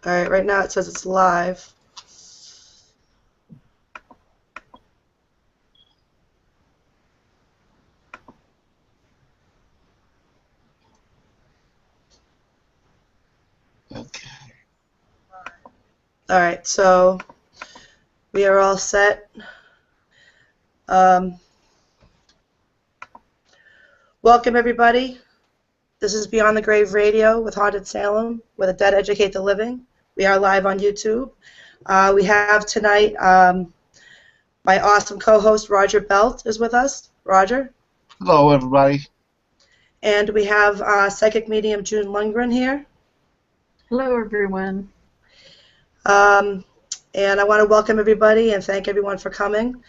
All right, right now it says it's live. Okay. All right, so we are all set. Welcome, everybody. This is Beyond the Grave Radio with Haunted Salem, where the dead educate the living. We are live on YouTube. We have tonight my awesome co-host Roger Belt is with us. Roger. Hello, everybody. And we have psychic medium June Lundgren here. Hello, everyone. And I want to welcome everybody and thank everyone for coming.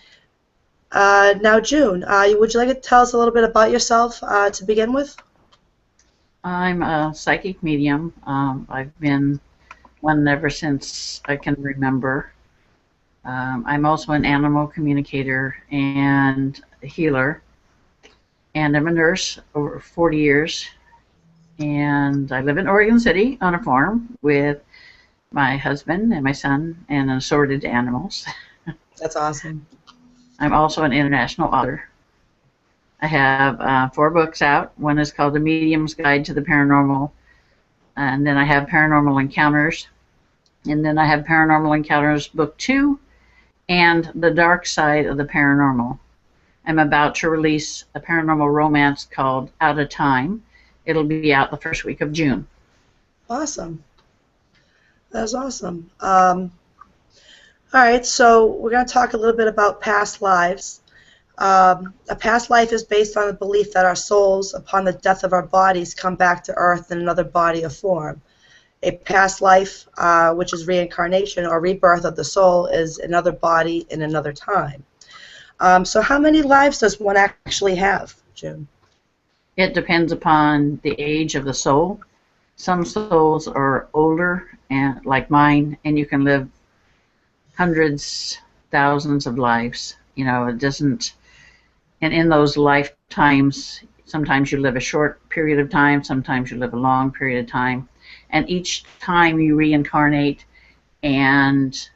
Now, June, would you like to tell us a little bit about yourself to begin with? I'm a psychic medium. I've been one ever since I can remember. I'm also an animal communicator and a healer. And I'm a nurse over 40 years. And I live in Oregon City on a farm with my husband and my son and assorted animals. That's awesome. I'm also an international author. I have 4 books out. One is called The Medium's Guide to the Paranormal. And then I have Paranormal Encounters. And then I have Paranormal Encounters Book 2 and The Dark Side of the Paranormal. I'm about to release a paranormal romance called Out of Time. It'll be out the first week of June. Awesome. That's awesome. All right, so we're going to talk a little bit about past lives. A past life is based on the belief that our souls, upon the death of our bodies, come back to Earth in another body or form. A past life, which is reincarnation or rebirth of the soul, is another body in another time. So how many lives does one actually have, June? It depends upon the age of the soul. Some souls are older, and like mine, and you can live hundreds, thousands of lives. You know, it doesn't, and in those lifetimes, sometimes you live a short period of time, sometimes you live a long period of time, and each time you reincarnate and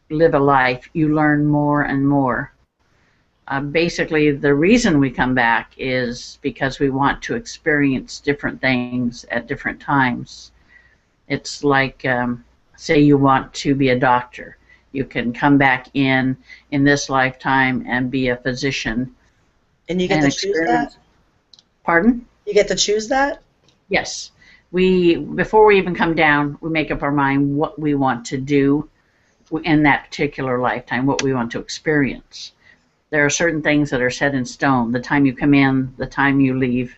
live a life, you learn more and more. Basically, the reason we come back is because we want to experience different things at different times. It's like, say you want to be a doctor. You can come back in this lifetime and be a physician. And you get to choose that? Pardon? You get to choose that? Yes. Before we even come down, we make up our mind what we want to do in that particular lifetime, what we want to experience. There are certain things that are set in stone, the time you come in, the time you leave,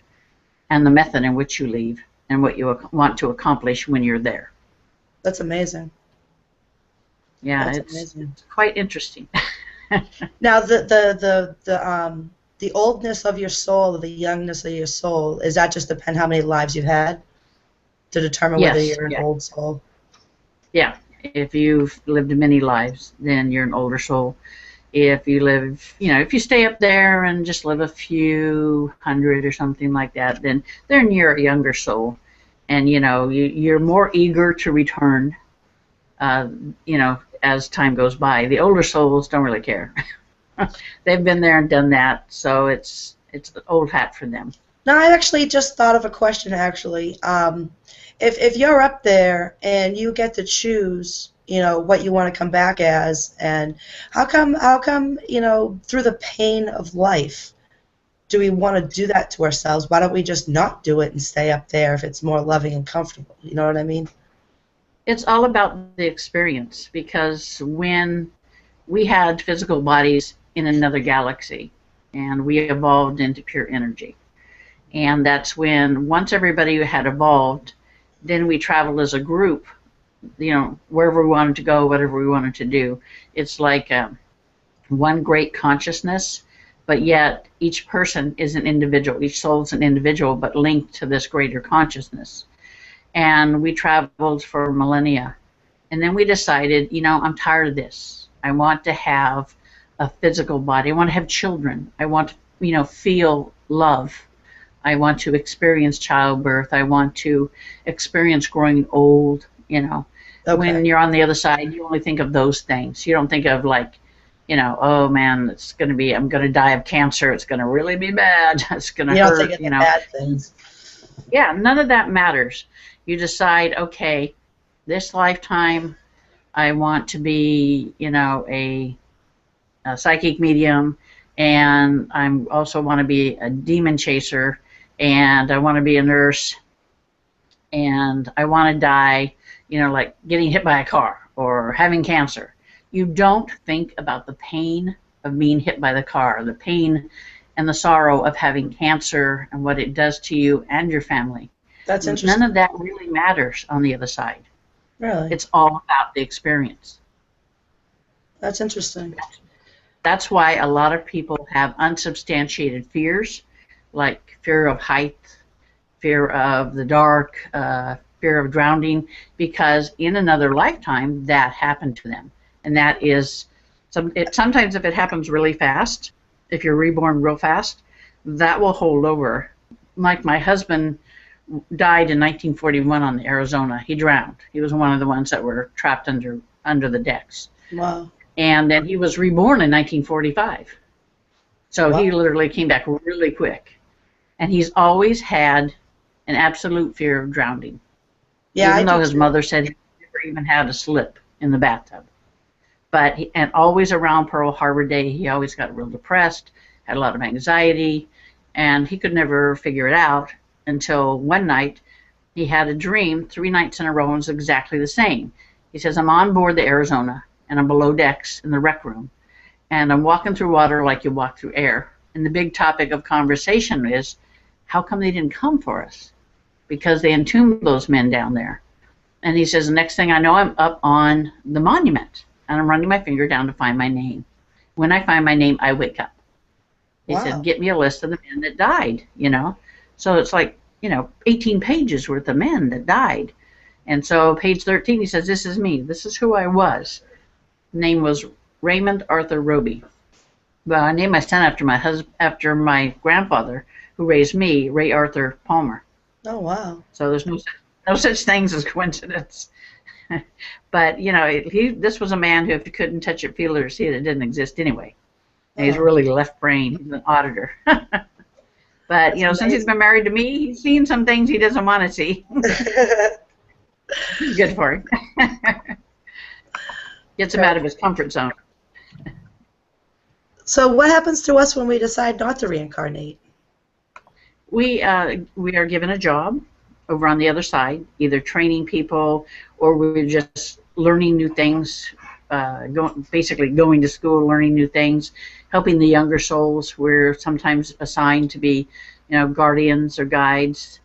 and the method in which you leave, and what you want to accomplish when you're there. That's amazing. Yeah, it's quite interesting. Now, the oldness of your soul, or the youngness of your soul, is that just depend how many lives you've had to determine whether you're an old soul? Yeah. If you've lived many lives, then you're an older soul. If you live, if you stay up there and just live a few hundred or something like that, then you're a younger soul, and you're more eager to return. As time goes by, the older souls don't really care. They've been there and done that, so it's the old hat for them. No, I actually just thought of a question. Actually, if you're up there and you get to choose, what you want to come back as, and how come, through the pain of life, do we want to do that to ourselves? Why don't we just not do it and stay up there if it's more loving and comfortable? You know what I mean? It's all about the experience, because when we had physical bodies in another galaxy and we evolved into pure energy, and that's when, once everybody had evolved, then we traveled as a group, wherever we wanted to go, whatever we wanted to do. It's like one great consciousness, but yet each person is an individual, each soul is an individual, but linked to this greater consciousness. And we traveled for millennia. And then we decided, I'm tired of this. I want to have a physical body. I want to have children. I want to, feel love. I want to experience childbirth. I want to experience growing old, That's Okay. When you're on the other side, you only think of those things. You don't think of like, oh man, I'm going to die of cancer. It's going to really be bad. It's going to You don't think of hurt, the bad things. Yeah, none of that matters. You decide, okay, this lifetime, I want to be, a psychic medium, and I also want to be a demon chaser, and I want to be a nurse, and I want to die, like getting hit by a car or having cancer. You don't think about the pain of being hit by the car, the pain and the sorrow of having cancer and what it does to you and your family. That's None interesting. of that really matters on the other side. Really? It's all about the experience. That's interesting. That's why a lot of people have unsubstantiated fears, like fear of height, fear of the dark, fear of drowning, because in another lifetime that happened to them. And that is, sometimes if it happens really fast, if you're reborn real fast, that will hold over. Like my husband died in 1941 on the Arizona. He drowned. He was one of the ones that were trapped under the decks. Wow. And then he was reborn in 1945. So he Wow. literally came back really quick. And he's always had an absolute fear of drowning, Yeah, I even though do his too. mother said he never even had a slip in the bathtub. And always around Pearl Harbor Day, he always got real depressed, had a lot of anxiety, and he could never figure it out until one night he had a dream 3 nights in a row and it was exactly the same. He says, I'm on board the Arizona and I'm below decks in the rec room and I'm walking through water like you walk through air. And the big topic of conversation is, how come they didn't come for us? Because they entombed those men down there. And he says, the next thing I know, I'm up on the monument and I'm running my finger down to find my name. When I find my name, I wake up. He said, Wow. get me a list of the men that died. So it's like, 18 pages worth of men that died. And so page 13, he says, this is me. This is who I was. Name was Raymond Arthur Roby. Well, I named my son after my grandfather, who raised me, Ray Arthur Palmer. Oh, wow. So there's no such things as coincidence. But this was a man who, if you couldn't touch it, feel it, or see it, it didn't exist anyway. And he's Oh, really left brain. He's an auditor. But that's since he's amazing. been married to me, he's seen some things he doesn't want to see. Good for him. Gets him out of his comfort zone. So what happens to us when we decide not to reincarnate? We are given a job over on the other side, either training people or we're just learning new things, basically going to school, learning new things, helping the younger souls. We're sometimes assigned to be, guardians or guides,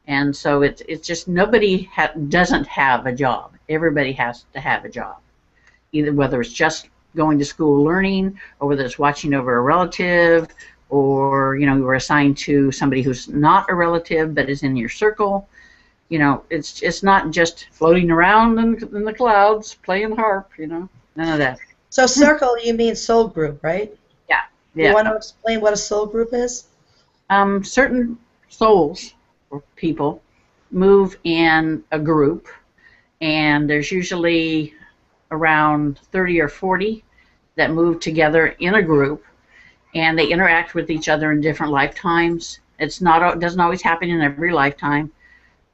and so it's just nobody doesn't have a job. Everybody has to have a job, either whether it's just going to school learning or whether it's watching over a relative or you were assigned to somebody who's not a relative but is in your circle. It's not just floating around in the clouds playing harp. None of that. So circle, you mean soul group, right? Yeah, You yeah. want to explain what a soul group is? Certain souls or people move in a group, and there's usually around 30 or 40 that move together in a group, and they interact with each other in different lifetimes. It doesn't always happen in every lifetime,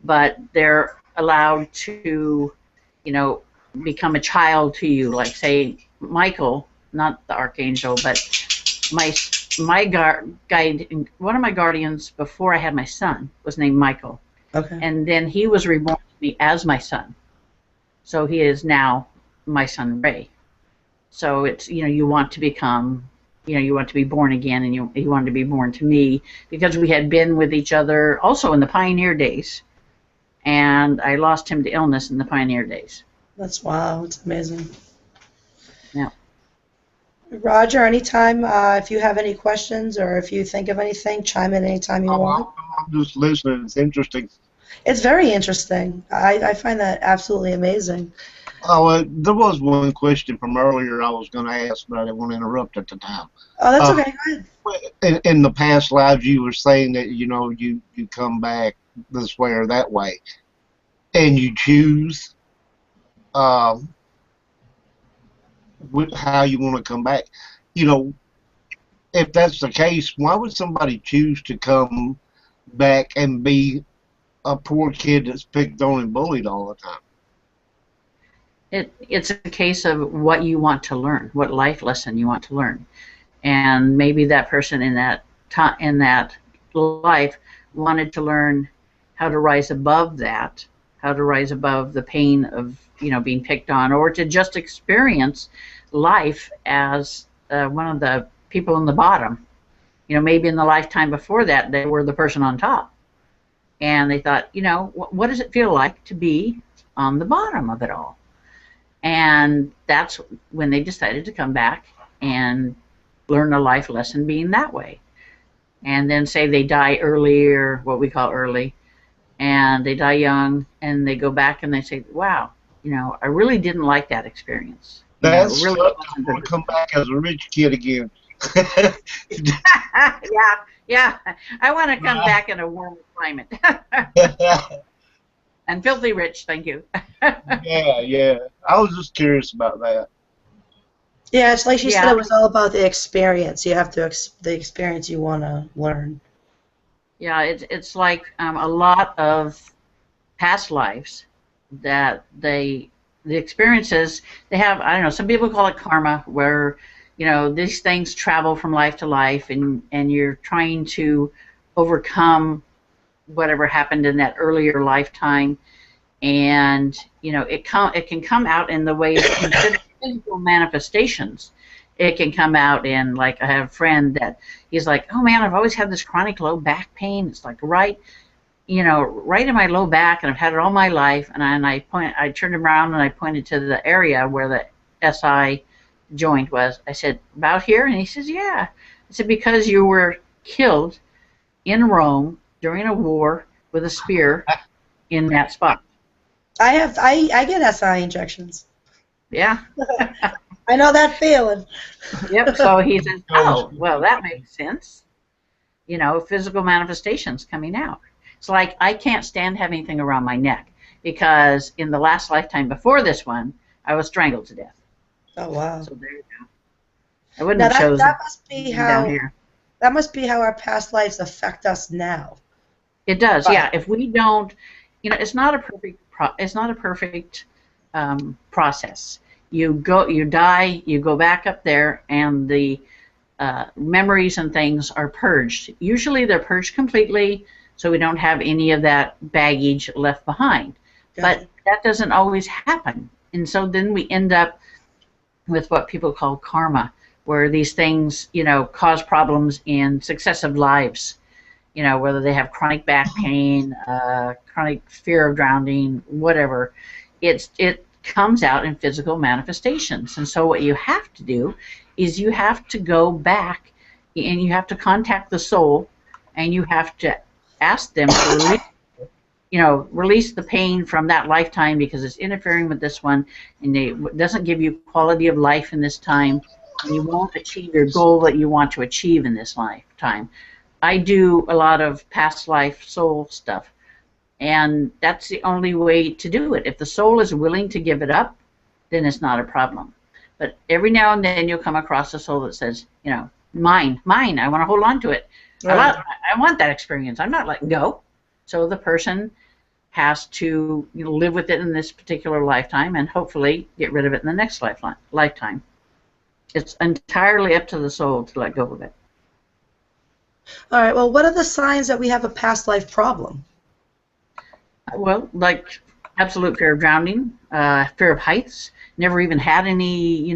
but they're allowed to, become a child to you. Like say Michael, not the archangel, but my guide, one of my guardians before I had my son was named Michael, Okay. and then he was reborn to me as my son. So he is now my son Ray. So it's you want to become. You want to be born again, and you wanted to be born to me because we had been with each other also in the pioneer days, and I lost him to illness in the pioneer days. That's wow. It's amazing. Yeah. Roger, anytime, if you have any questions or if you think of anything, chime in anytime you want. Oh, I'm just listening. It's interesting. It's very interesting. I find that absolutely amazing. Oh, there was one question from earlier I was going to ask, but I didn't want to interrupt at the time. Oh, that's Uh, okay. Go ahead. in the past lives, you were saying that you come back this way or that way, and you choose um, with how you want to come back. You know, if that's the case, why would somebody choose to come back and be a poor kid that's picked on and bullied all the time? It's a case of what you want to learn, what life lesson you want to learn, and maybe that person in that life wanted to learn how to rise above that, how to rise above the pain of being picked on, or to just experience life as one of the people in the bottom. Maybe in the lifetime before that they were the person on top, and they thought, what does it feel like to be on the bottom of it all? And that's when they decided to come back and learn a life lesson being that way. And then say they die early, or what we call early, and they die young, and they go back and they say, wow, I really didn't like that experience. That's really I want to come back as a rich kid again. yeah. I want to come back in a warm climate. And filthy rich, thank you. Yeah. I was just curious about that. Yeah, it's like she said, it was all about the experience. You have to the experience you want to learn. Yeah, it's like a lot of past lives that the experiences they have. I don't know. Some people call it karma, where these things travel from life to life, and you're trying to overcome whatever happened in that earlier lifetime, and it can come out in the ways instead of physical manifestations. It can come out in, like, I have a friend that he's like, oh man, I've always had this chronic low back pain. It's like right in my low back, and I've had it all my life. And I turned him around and I pointed to the area where the SI joint was. I said, about here? And he says, yeah. I said, because you were killed in Rome during a war with a spear in that spot. I get SI injections. Yeah. I know that feeling. Yep. So he says, oh, well, that makes sense. Physical manifestations coming out. It's like I can't stand having anything around my neck because in the last lifetime before this one, I was strangled to death. Oh, wow. So there you go. I wouldn't have chosen that must be how down here. That must be how our past lives affect us now. It does, Right. yeah. If we don't, it's not a perfect process. You die, you go back up there, and the memories and things are purged. Usually they're purged completely, so we don't have any of that baggage left behind. But that doesn't always happen, and so then we end up with what people call karma, where these things, cause problems in successive lives. Whether they have chronic back pain, chronic fear of drowning, whatever, it comes out in physical manifestations. And so what you have to do is you have to go back and you have to contact the soul, and you have to ask them to release the pain from that lifetime because it's interfering with this one, and it doesn't give you quality of life in this time, and you won't achieve your goal that you want to achieve in this lifetime. I do a lot of past life soul stuff, and that's the only way to do it. If the soul is willing to give it up, then it's not a problem. But every now and then you'll come across a soul that says, mine, I want to hold on to it. Right. I want that experience. I'm not letting go. So the person has to live with it in this particular lifetime and hopefully get rid of it in the next lifetime. It's entirely up to the soul to let go of it. All right, well, what are the signs that we have a past life problem? Well, like absolute fear of drowning, fear of heights, never even had any,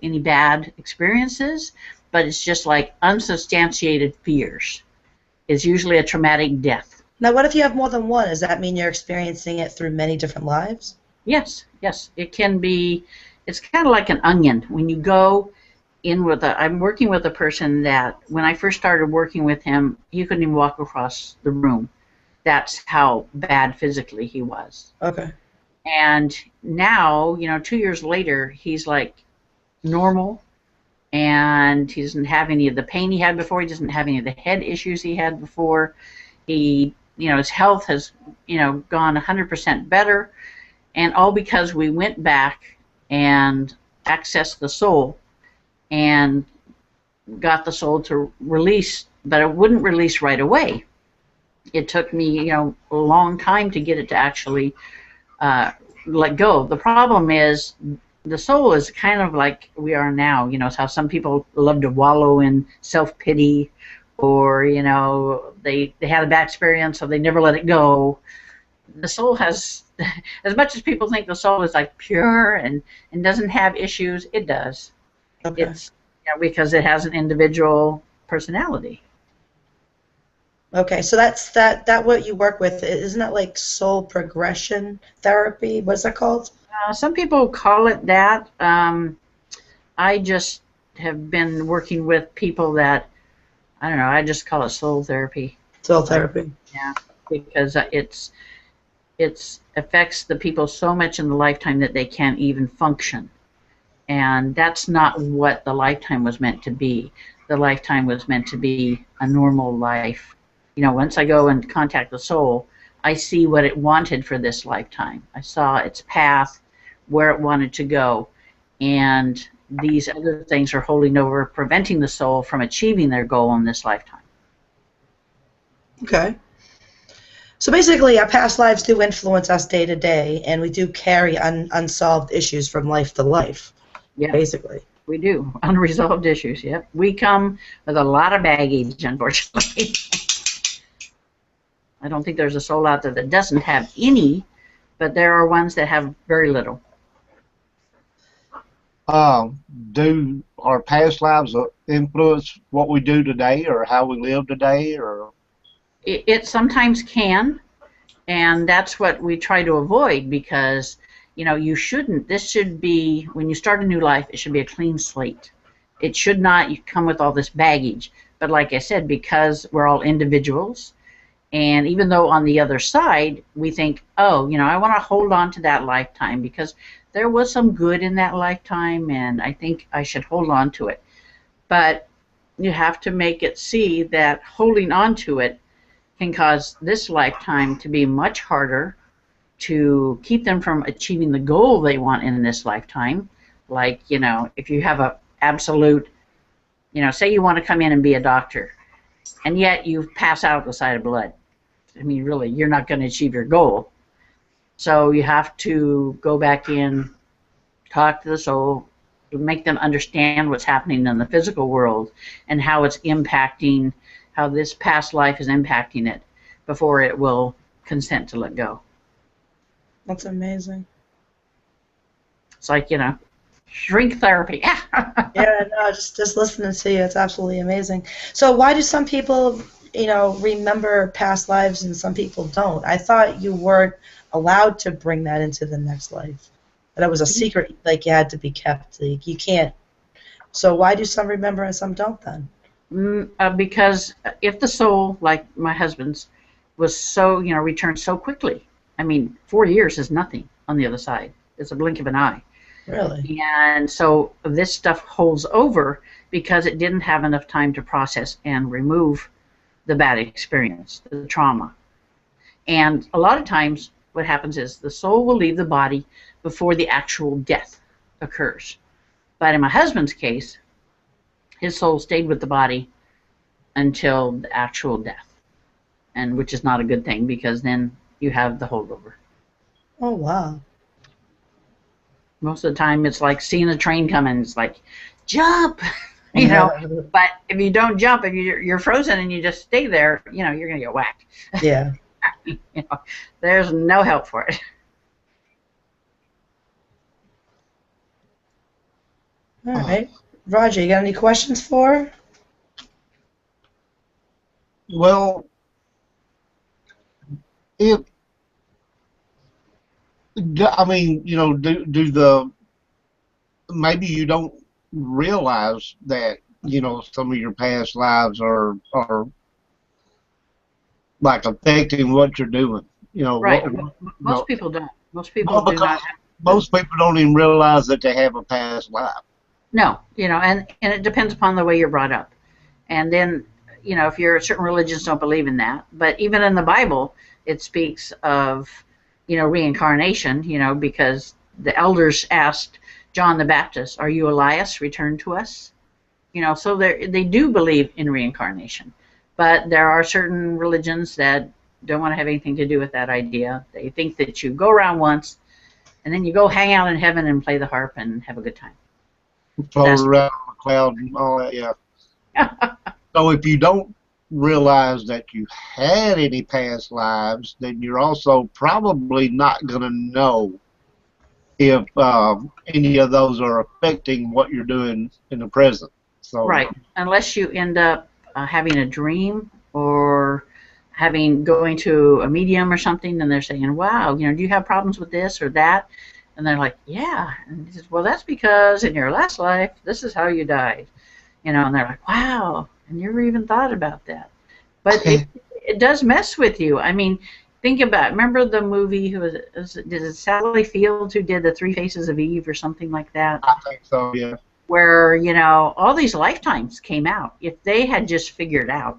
any bad experiences, but it's just like unsubstantiated fears. It's usually a traumatic death. Now, what if you have more than one? Does that mean you're experiencing it through many different lives? Yes. It can be, it's kind of like an onion. When you go in with I'm working with a person that when I first started working with him, he couldn't even walk across the room. That's how bad physically he was. Okay. And now, 2 years later, he's like normal, and he doesn't have any of the pain he had before. He doesn't have any of the head issues he had before. He, his health has, gone 100% better, And all because we went back and accessed the soul and got the soul to release, but it wouldn't release right away. It took me, a long time to get it to actually let go. The problem is the soul is kind of like we are now. It's how some people love to wallow in self-pity, or they had a bad experience, so they never let it go. The soul has, as much as people think the soul is like pure and doesn't have issues, it does. Okay. It's because it has an individual personality. Okay, so that's that what you work with. Isn't that like soul progression therapy? What's that called? Some people call it that. I just have been working with people that, I don't know, I just call it soul therapy. Soul therapy. Yeah, because it's affects the people so much in the lifetime that they can't even function. And that's not what the lifetime was meant to be. The lifetime was meant to be a normal life. Once I go and contact the soul, I see what it wanted for this lifetime. I saw its path, where it wanted to go, and these other things are holding over, preventing the soul from achieving their goal in this lifetime. Okay. So basically, our past lives do influence us day to day, and we do carry unsolved issues from life to life. Yeah, basically. We do. Unresolved issues, yep. We come with a lot of baggage, unfortunately. I don't think there's a soul out there that doesn't have any, but there are ones that have very little. Do our past lives influence what we do today or how we live today? Or It sometimes can, and that's what we try to avoid, because you shouldn't. This should be, when you start a new life, it should be a clean slate. It should not come with all this baggage. But like I said, because we're all individuals, and even though on the other side we think, oh, I want to hold on to that lifetime because there was some good in that lifetime, and I think I should hold on to it. But you have to make it see that holding on to it can cause this lifetime to be much harder, to keep them from achieving the goal they want in this lifetime. Like, if you have a absolute, say you want to come in and be a doctor, and yet you pass out at the sight of blood. I mean, really, you're not going to achieve your goal. So you have to go back in, talk to the soul, make them understand what's happening in the physical world and how it's impacting, how this past life is impacting it, before it will consent to let go. That's amazing. It's like, shrink therapy. Yeah, no, just listening to you, it's absolutely amazing. So why do some people, remember past lives and some people don't? I thought you weren't allowed to bring that into the next life. That it was a secret, like you had to be kept. Like you can't. So why do some remember and some don't then? Because if the soul, like my husband's, was so, returned so quickly. I mean, 4 years is nothing on the other side. It's a blink of an eye. Really? And so this stuff holds over because it didn't have enough time to process and remove the bad experience, the trauma. And a lot of times what happens is the soul will leave the body before the actual death occurs. But in my husband's case, his soul stayed with the body until the actual death, and which is not a good thing, because then you have the holdover. Oh, wow. Most of the time it's like seeing a train coming. It's like, jump, But if you don't jump, if you're frozen and you just stay there, you're going to get whacked. Yeah. There's no help for it. All right. Roger, you got any questions for her? Well, do the, maybe you don't realize that, some of your past lives are like affecting what you're doing. Right. Most people don't. Most people do not. Most people don't even realize that they have a past life. No, and it depends upon the way you're brought up. And then, if you're certain religions don't believe in that, but even in the Bible, it speaks of reincarnation, because the elders asked John the Baptist, "Are you Elias? Return to us." So they do believe in reincarnation. But there are certain religions that don't want to have anything to do with that idea. They think that you go around once, and then you go hang out in heaven and play the harp and have a good time. Float around on a cloud and all that, yeah. So if you don't realize that you had any past lives, then you're also probably not going to know if any of those are affecting what you're doing in the present. So Right, unless you end up having a dream or going to a medium or something, and they're saying, "Wow, do you have problems with this or that?" And they're like, "Yeah." And he says, "Well, that's because in your last life, this is how you died." And they're like, "Wow, I never even thought about that." But it does mess with you. I mean, think about, remember the movie, did it Sally Field who did the Three Faces of Eve or something like that? I think so, yeah. Where, all these lifetimes came out. If they had just figured out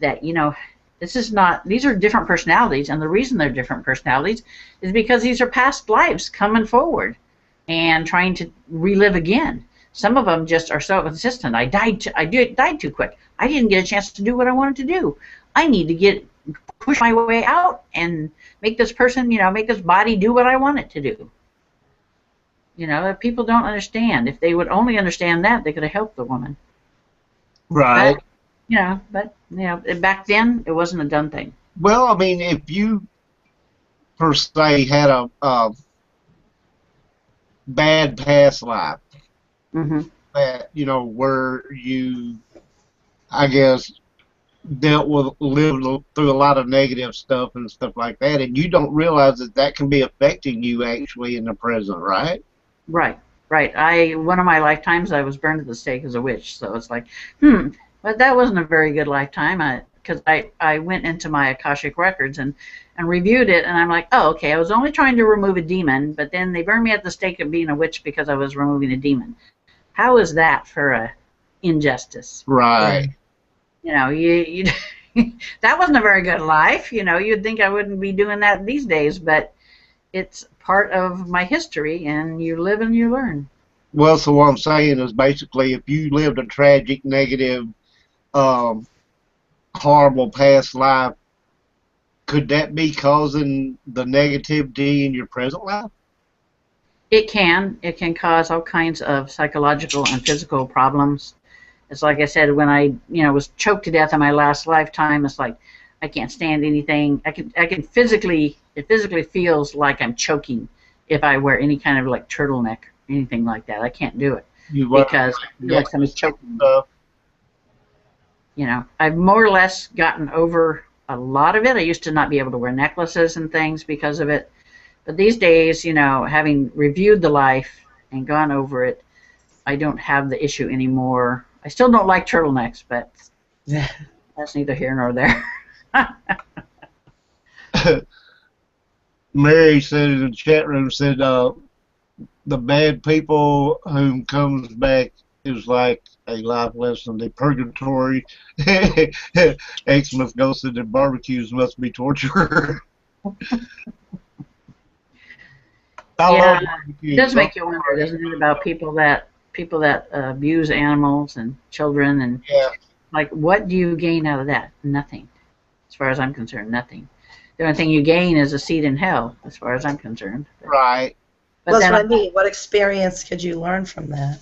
that, these are different personalities, and the reason they're different personalities is because these are past lives coming forward and trying to relive again. Some of them just are so insistent. I died too quick. I didn't get a chance to do what I wanted to do. I need to push my way out and make this person, make this body do what I want it to do. People don't understand. If they would only understand that, they could have helped the woman. Right. But back then it wasn't a done thing. Well, I mean, if you per se had a bad past life, that where you, I guess, lived through a lot of negative stuff and stuff like that, and you don't realize that can be affecting you actually in the present, right? Right. One of my lifetimes I was burned at the stake as a witch, so it's like, but that wasn't a very good lifetime. Because I went into my Akashic records and reviewed it, and I'm like, oh, okay, I was only trying to remove a demon, but then they burned me at the stake of being a witch because I was removing a demon. How is that for a injustice? Right. You that wasn't a very good life. You'd think I wouldn't be doing that these days, but it's part of my history, and you live and you learn. Well, so what I'm saying is basically if you lived a tragic, negative, horrible past life, could that be causing the negativity in your present life? It can cause all kinds of psychological and physical problems. It's like I said, when I was choked to death in my last lifetime, it's like I can't stand anything. I can physically, it physically feels like I'm choking if I wear any kind of like turtleneck, anything like that. I can't do it because I feel like somebody's choking me. I've more or less gotten over a lot of it. I used to not be able to wear necklaces and things because of it. But these days, having reviewed the life and gone over it, I don't have the issue anymore. I still don't like turtlenecks, but that's neither here nor there. Mary said in the chat room, said the bad people whom comes back is like a life lesson. The purgatory, Xmas ghosts and the barbecues must be torture. Yeah, it does make you wonder, doesn't it, about people that abuse animals and children, and like, what do you gain out of that? Nothing, as far as I'm concerned. Nothing. The only thing you gain is a seat in hell, as far as I'm concerned. Right. But that's what I mean. What experience could you learn from that?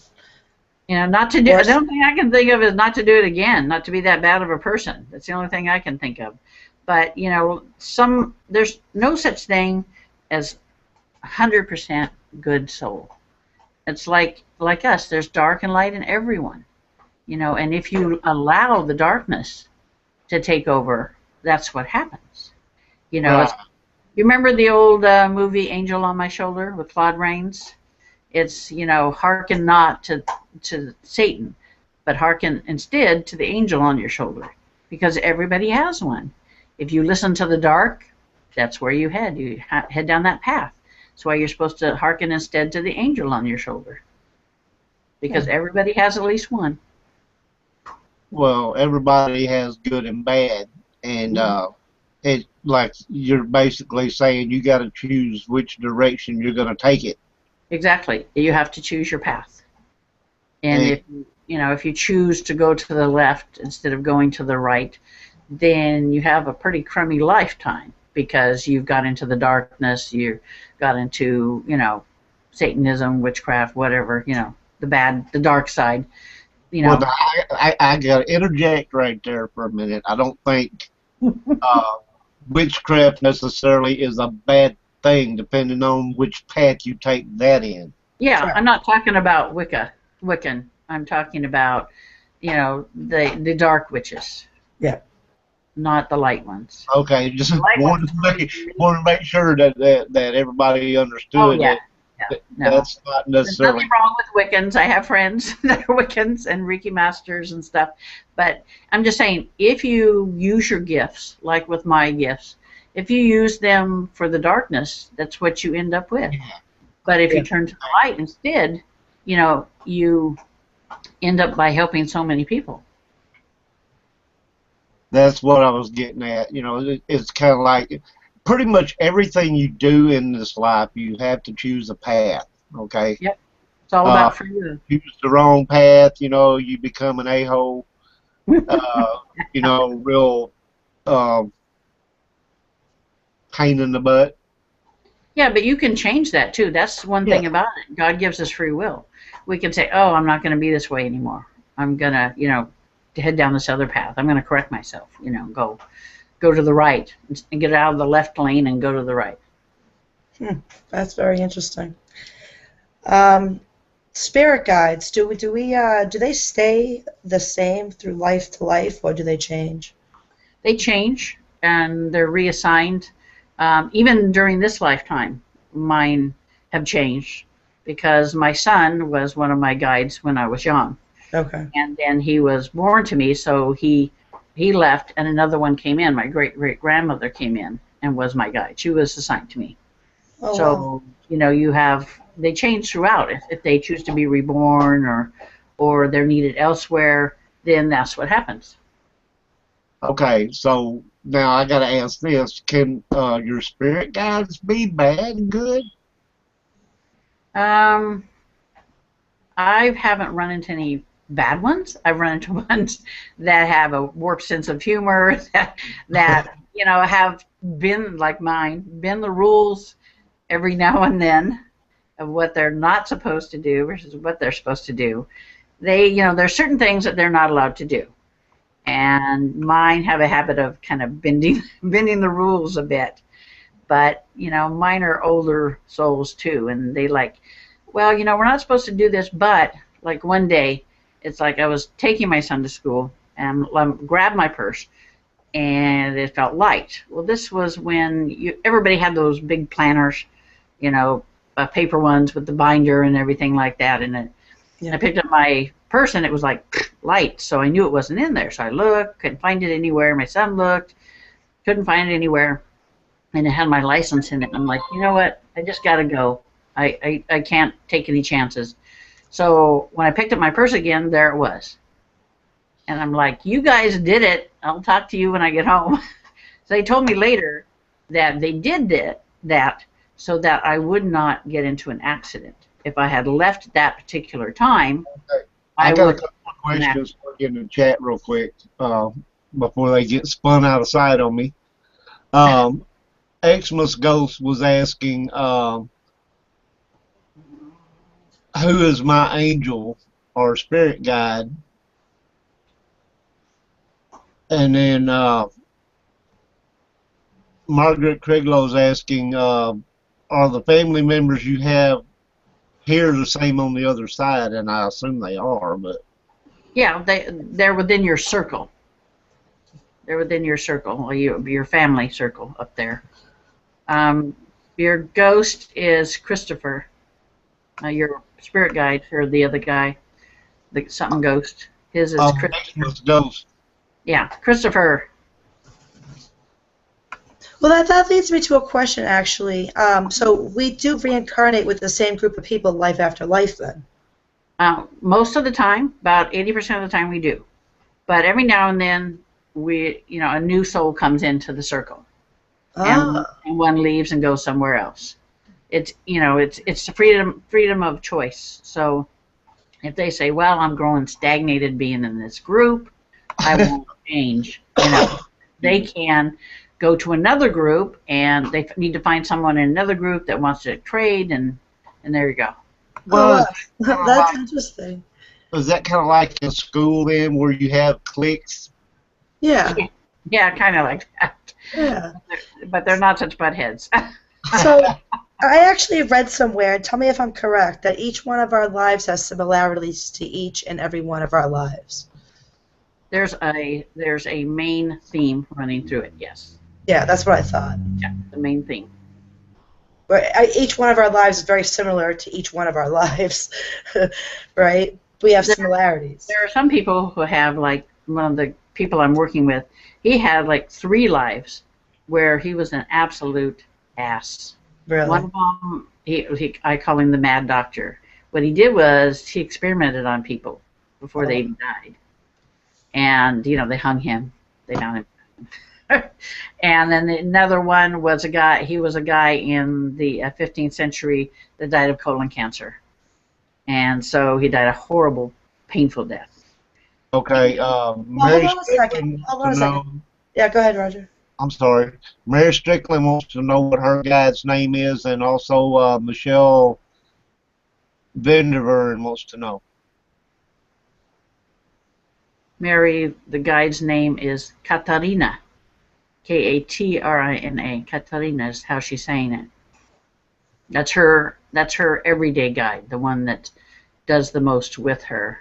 Not to do. The only thing I can think of is not to do it again. Not to be that bad of a person. That's the only thing I can think of. But there's no such thing as 100% good soul. It's like us. There's dark and light in everyone, and if you allow the darkness to take over, that's what happens. You remember the old movie Angel on My Shoulder with Claude Rains? It's, hearken not to Satan, but hearken instead to the angel on your shoulder, because everybody has one. If you listen to the dark, that's where you head. You head down that path. That's why you're supposed to hearken instead to the angel on your shoulder, because everybody has at least one. Well, everybody has good and bad, and it like you're basically saying you got to choose which direction you're going to take it. Exactly. You have to choose your path. And And if you choose to go to the left instead of going to the right, then you have a pretty crummy lifetime because you've got into the darkness, you got into, Satanism, witchcraft, whatever, the dark side, well, I got to interject right there for a minute. I don't think uh, witchcraft necessarily is a bad thing, depending on which path you take that in. Yeah, Sure. I'm not talking about Wiccan. I'm talking about, the dark witches, Yeah. not the light ones. Okay, just The light ones. wanted to make sure that everybody Oh understood yeah, that, yeah, that no. that's not There's nothing necessarily. wrong with Wiccans. I have friends that are Wiccans and Reiki masters and stuff. But I'm just saying, if you use your gifts, like with my gifts, if you use them for the darkness, that's what you end up with. But if Yeah. you turn to the light instead, you end up by helping so many people. That's what I was getting at. It's kind of like pretty much everything you do in this life, you have to choose a path. Okay, Yep. It's all uh, about free will. choose the wrong path, you become an a-hole. Real uh, pain in the butt. Yeah, but you can change that too. That's one Yeah. thing about it. God gives us free will. We can say, "Oh, I'm not going to be this way anymore. I'm gonna, head down this other path. I'm going to correct myself. Go to the right and get out of the left lane and go to the right." That's very interesting. Um, Spirit guides, do they stay the same through life to life, or do they change? They change and they're reassigned. Even during this lifetime, mine have changed because my son was one of my guides when I was young. Okay. And then he was born to me, so he left, and another one came in. My great great grandmother came in and was my guide. She was assigned to me. Oh wow. So they change throughout. If they choose to be reborn or they're needed elsewhere, then that's what happens. Okay, so now I got to ask this: can your spirit guides be bad and good? Um, I haven't run into any bad ones. I've run into ones that have a warped sense of humor that have been like mine, bend the rules every now and then of what they're not supposed to do versus what they're supposed to do. There's certain things that they're not allowed to do, and mine have a habit of kind of bending bending the rules a bit. But mine are older souls too, and they like, well, we're not supposed to do this, but like one day, it's like I was taking my son to school and grabbed my purse, and it felt light. Well, this was when everybody had those big planners, paper ones with the binder and everything like that in it. Yeah. I picked up my purse and it was like light, so I knew it wasn't in there. So I looked, couldn't find it anywhere. My son looked, couldn't find it anywhere, and it had my license in it. I'm like, you know what? I just got to go. I can't take any chances. So when I picked up my purse again, there it was. And I'm like, you guys did it. I'll talk to you when I get home. So they told me later that they did that so that I would not get into an accident. If I had left at that particular time, I I got a would. couple of questions for you in the chat real quick before they get spun out of sight on me. Xmas Ghost was asking, who is my angel or spirit guide? And then Margaret Criglow's asking, are the family members you have here the same on the other side? And I assume they are, but Yeah, they're within your circle. They're within your circle, or your family circle up there. Um, your ghost is Christopher. Your spirit guide, or the other guy, the something ghost. His is Christopher. Xmas Ghost. Yeah, Christopher. Well, that leads me to a question, actually. So we do reincarnate with the same group of people life after life, then? Most of the time, about 80% of the time, we do. But every now and then, a new soul comes into the circle. Ah, and one leaves and goes somewhere else. It's the freedom of choice. So if they say, well, I'm growing stagnated being in this group, I won't change. They can go to another group, and they need to find someone in another group that wants to trade, and there you go. oh Well, wow, that's interesting. is that kind of like in school then, where you have cliques? Yeah, Yeah, kind of like that. yeah. But they're not such buttheads. So I actually read somewhere, and tell me if I'm correct, that each one of our lives has similarities to each and every one of our lives. There's a main theme running through it. Yes, Yeah, that's what I thought. yeah, the main theme. Each one of our lives is very similar to each one of our lives, right? We have There, similarities. there are some people who have, like, one of the people I'm working with. He had like 3 lives where he was an absolute ass. One Really? of them, I call him the mad doctor. What he did was he experimented on people before they Oh, even died. And, they hung him. They found him. And then another one was he was a guy in the 15th century that died of colon cancer. And so he died a horrible, painful death. Okay, well, hold Mary on a second. Strickland wants Hold to on a second. know. Yeah, go ahead, Roger. I'm sorry. Mary Strickland wants to know what her guide's name is, and also Michelle Vandervern wants to know. Mary, the guide's name is Katarina. Katrina. Katarina is how she's saying it. That's her everyday guide, the one that does the most with her.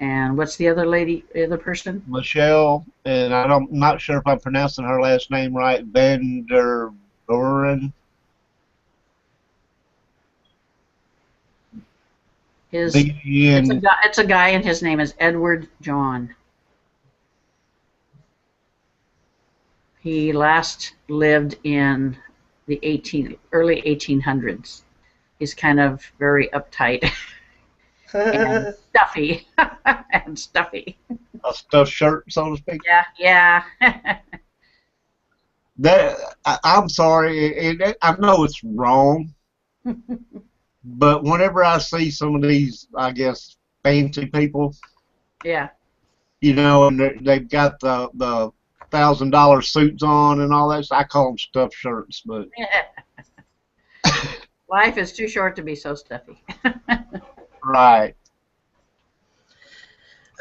And what's the other person? Michelle, and I'm not sure if I'm pronouncing her last name right, Vanderveren. His V-E-N. it's a guy, and his name is Edward John. He last lived in the early 1800s. He's kind of very uptight and stuffy and stuffy. A stuffed shirt, so to speak. Yeah. I'm sorry. I know it's wrong, but whenever I see some of these, I guess, fancy people, Yeah. and they've got the $1,000 suits on and all that, I call them stuffed shirts. But Life is too short to be so stuffy. right.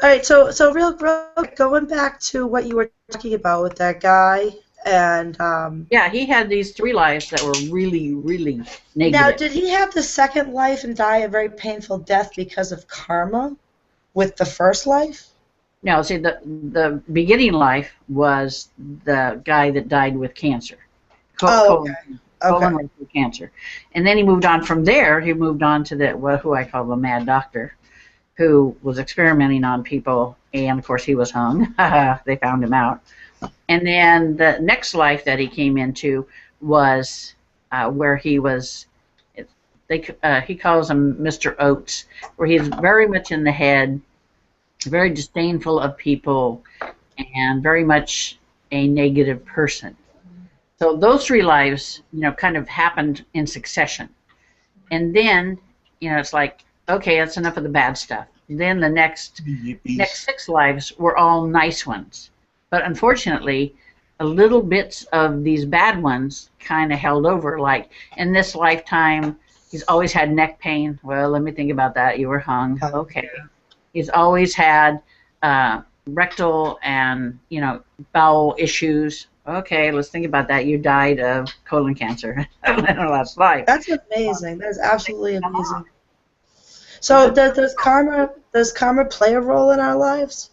All right, so real quick, going back to what you were talking about with that guy, and Yeah, he had these 3 lives that were really, really negative. now did he have the second life and die a very painful death because of karma with the first life? No, see, the beginning life was the guy that died with cancer. Oh, Colon cancer. And then he moved on from there. He moved on to who I call the mad doctor, who was experimenting on people, and of course he was hung. They found him out. And then the next life that he came into was where he was. He calls him Mr. Oates, where he's very much in the head, very disdainful of people, and very much a negative person. So those 3 lives, kind of happened in succession. And then, it's like, okay, that's enough of the bad stuff. Then the next 6 lives were all nice ones. But unfortunately, a little bits of these bad ones kind of held over. Like, in this lifetime, he's always had neck pain. Well, let me think about that. You were hung. Okay. He's always had rectal and, bowel issues. Okay, let's think about that. You died of colon cancer in our last life. That's amazing. That's absolutely amazing. So does karma play a role in our lives?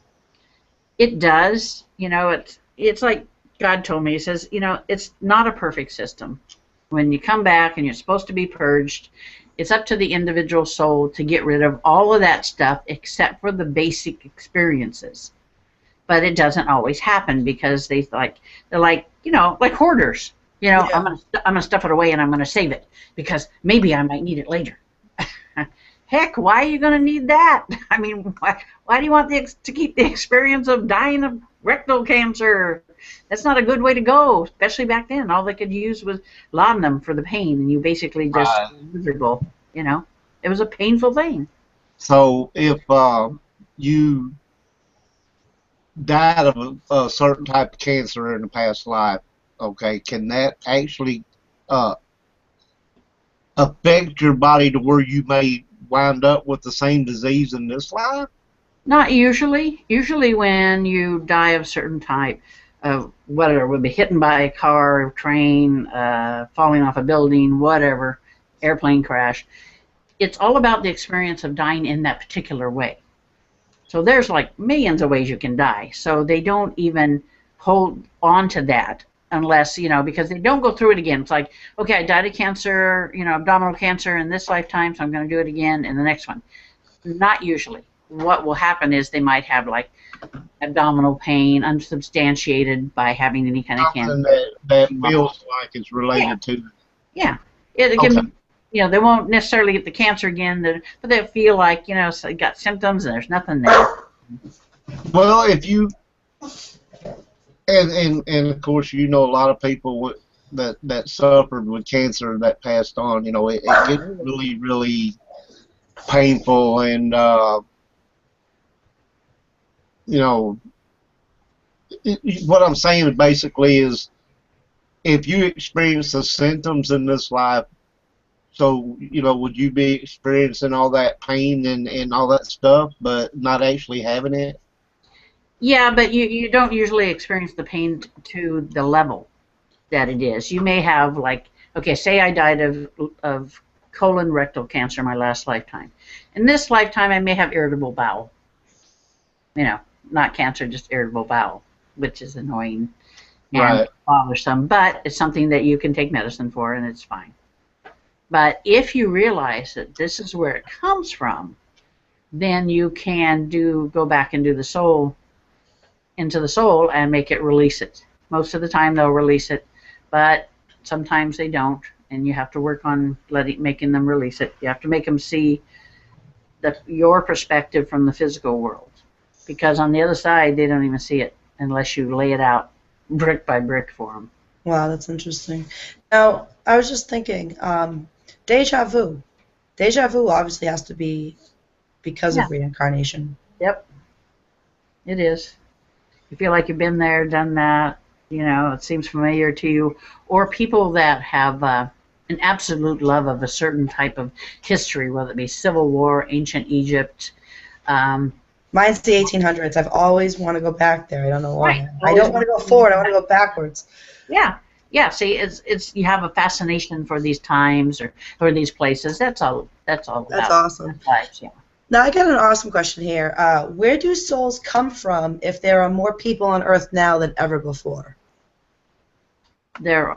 It does. It's like God told me. He says, it's not a perfect system. When you come back and you're supposed to be purged, it's up to the individual soul to get rid of all of that stuff except for the basic experiences. But it doesn't always happen because they're like like hoarders. Yeah. I'm gonna stuff it away and I'm gonna save it because maybe I might need it later. Heck, why are you gonna need that? I mean, why do you want to keep the experience of dying of rectal cancer? That's not a good way to go, especially back then. All they could use was laudanum for the pain, and you basically just Right. were miserable. You know, it was a painful thing. So if you died of a certain type of cancer in a past life, okay, can that actually uh, affect your body to where you may wind up with the same disease in this life? Not usually. Usually, when you die of a certain type of whatever, would be hit by a car, train, falling off a building, whatever, airplane crash. It's all about the experience of dying in that particular way. So there's like millions of ways you can die. So they don't even hold on to that unless, because they don't go through it again. It's like, okay, I died of cancer, abdominal cancer in this lifetime, so I'm going to do it again in the next one. Not usually. What will happen is they might have like abdominal pain unsubstantiated by having any kind of Something cancer. that feels like it's Yeah, related to. yeah. It Okay. can, they won't necessarily get the cancer again, but they'll feel like, so they got symptoms and there's nothing there. Well, if you and of course you know a lot of people that suffered with cancer that passed on. It gets really really painful, and you know what I'm saying basically is if you experience the symptoms in this life, so would you be experiencing all that pain and all that stuff, but not actually having it? Yeah, but you don't usually experience the pain to the level that it is. You may have like, okay, say I died of colon rectal cancer in my last lifetime. In this lifetime, I may have irritable bowel. Not cancer, just irritable bowel, which is annoying and Right. bothersome, but it's something that you can take medicine for and it's fine. But if you realize that this is where it comes from, then you can go back and do the soul into the soul and make it release it. Most of the time they'll release it, but sometimes they don't, and you have to work on making them release it. You have to make them see your perspective from the physical world, because on the other side they don't even see it unless you lay it out brick by brick for them. Wow, that's interesting. Now, I was just thinking, deja vu. Deja vu obviously has to be because Yeah. of reincarnation. Yep, it is. You feel like you've been there, done that, it seems familiar to you. Or people that have an absolute love of a certain type of history, whether it be Civil War, ancient Egypt. Mine's the 1800s. I've always want to go back there. I don't know Right. why. I don't want to go forward. I want to go backwards. Yeah. Yeah. See, it's you have a fascination for these times or these places. That's all. That's all. That's about awesome. lives, yeah. Now, I got an awesome question here. Where do souls come from if there are more people on Earth now than ever before? There,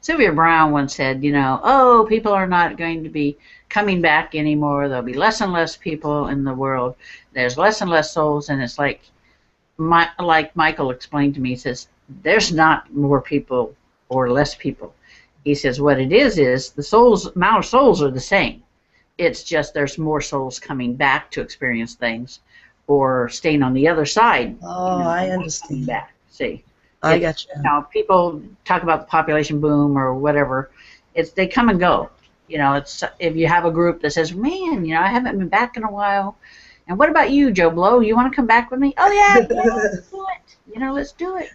Sylvia Brown once said, oh, people are not going to be coming back anymore. There'll be less and less people in the world. There's less and less souls, and it's like Michael explained to me. He says, there's not more people or less people. He says, what it is the amount of souls are the same. It's just there's more souls coming back to experience things or staying on the other side. Oh, I understand. Coming back. See. I got you. People talk about the population boom or whatever. They come and go. It's if you have a group that says, "Man, I haven't been back in a while." And what about you, Joe Blow? You want to come back with me? Oh yeah, let's do it. Let's do it.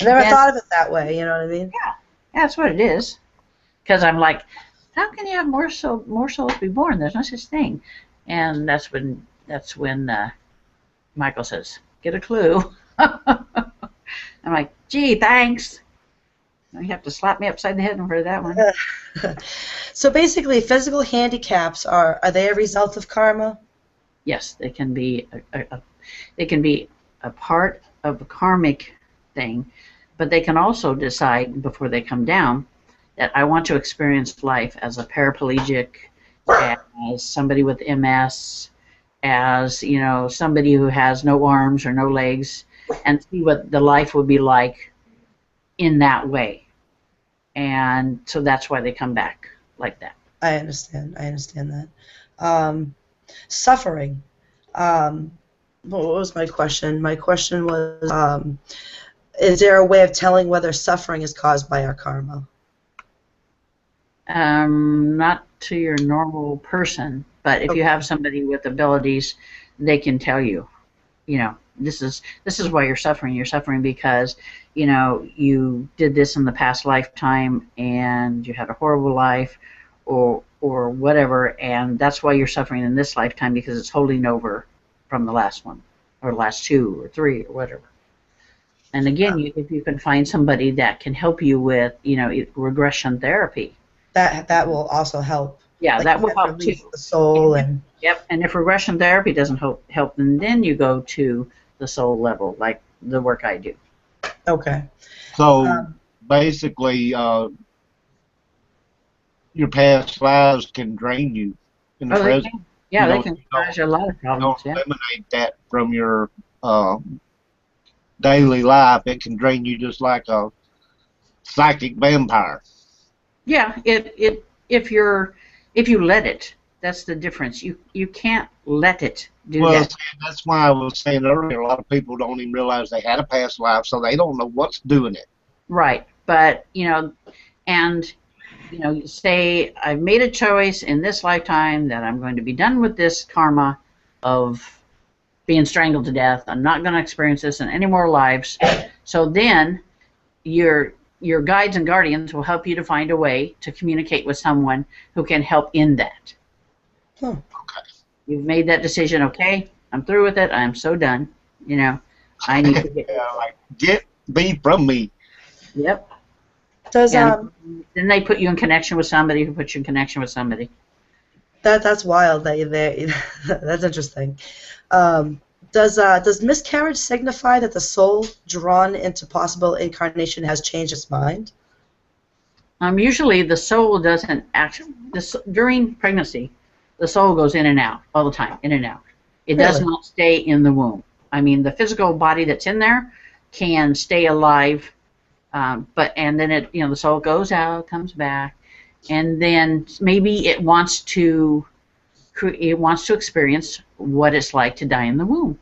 I never thought of it that way. You know what I mean? Yeah, that's what it is. Because I'm like, how can you have more souls be born? There's no such thing. And that's when Michael says, "Get a clue." I'm like, gee, thanks. You have to slap me upside the head for that one. So basically, physical handicaps are they a result of karma? Yes, they can be a part of a karmic thing, but they can also decide before they come down that I want to experience life as a paraplegic, as somebody with MS, as somebody who has no arms or no legs, and see what the life would be like in that way. And so that's why they come back like that. I understand that. Suffering. What was my question? My question was, Is there a way of telling whether suffering is caused by our karma? Not to your normal person, but if you have somebody with abilities, they can tell you, this is why you're suffering. You're suffering because, you did this in the past lifetime and you had a horrible life, or whatever, and that's why you're suffering in this lifetime, because it's holding over from the last one, or last 2 or 3 or whatever. And again, if you can find somebody that can help you with, regression therapy. That will also help. Yeah, like that will help too. The soul and. Yep, and if regression therapy doesn't help, then you go to the soul level, like the work I do. Okay. So basically, your past lives can drain you in the present. They can. Yeah, they can cause you a lot of problems. Don't eliminate that from your daily life. It can drain you just like a psychic vampire. Yeah, if you let it, that's the difference. You can't let it do well, that. That's why I was saying earlier, a lot of people don't even realize they had a past life, so they don't know what's doing it. Right, but say I've made a choice in this lifetime that I'm going to be done with this karma of being strangled to death. I'm not going to experience this in any more lives. So then your guides and guardians will help you to find a way to communicate with someone who can help in that. Huh. Okay. You've made that decision. Okay, I'm through with it. I'm so done. I need to get thee from me. Yep. Does then they put you in connection with somebody who puts you in connection with somebody. That's wild. That's interesting. Does miscarriage signify that the soul drawn into possible incarnation has changed its mind? Usually the soul doesn't during pregnancy, the soul goes in and out all the time, in and out. It does not stay in the womb. I mean, the physical body that's in there can stay alive, and then the soul goes out, comes back, and then maybe it wants to experience what it's like to die in the womb.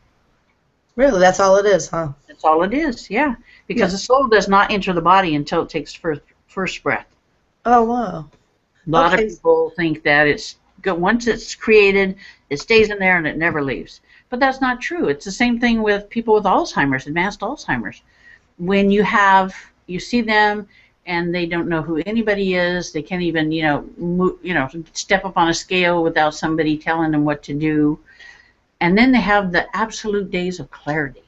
Really, that's all it is, huh? That's all it is, yeah. Because the soul does not enter the body until it takes first breath. Oh, wow. A lot of people think that once it's created, it stays in there and it never leaves. But that's not true. It's the same thing with people with Alzheimer's, advanced Alzheimer's. When you see them and they don't know who anybody is, they can't even, step up on a scale without somebody telling them what to do. And then they have the absolute days of clarity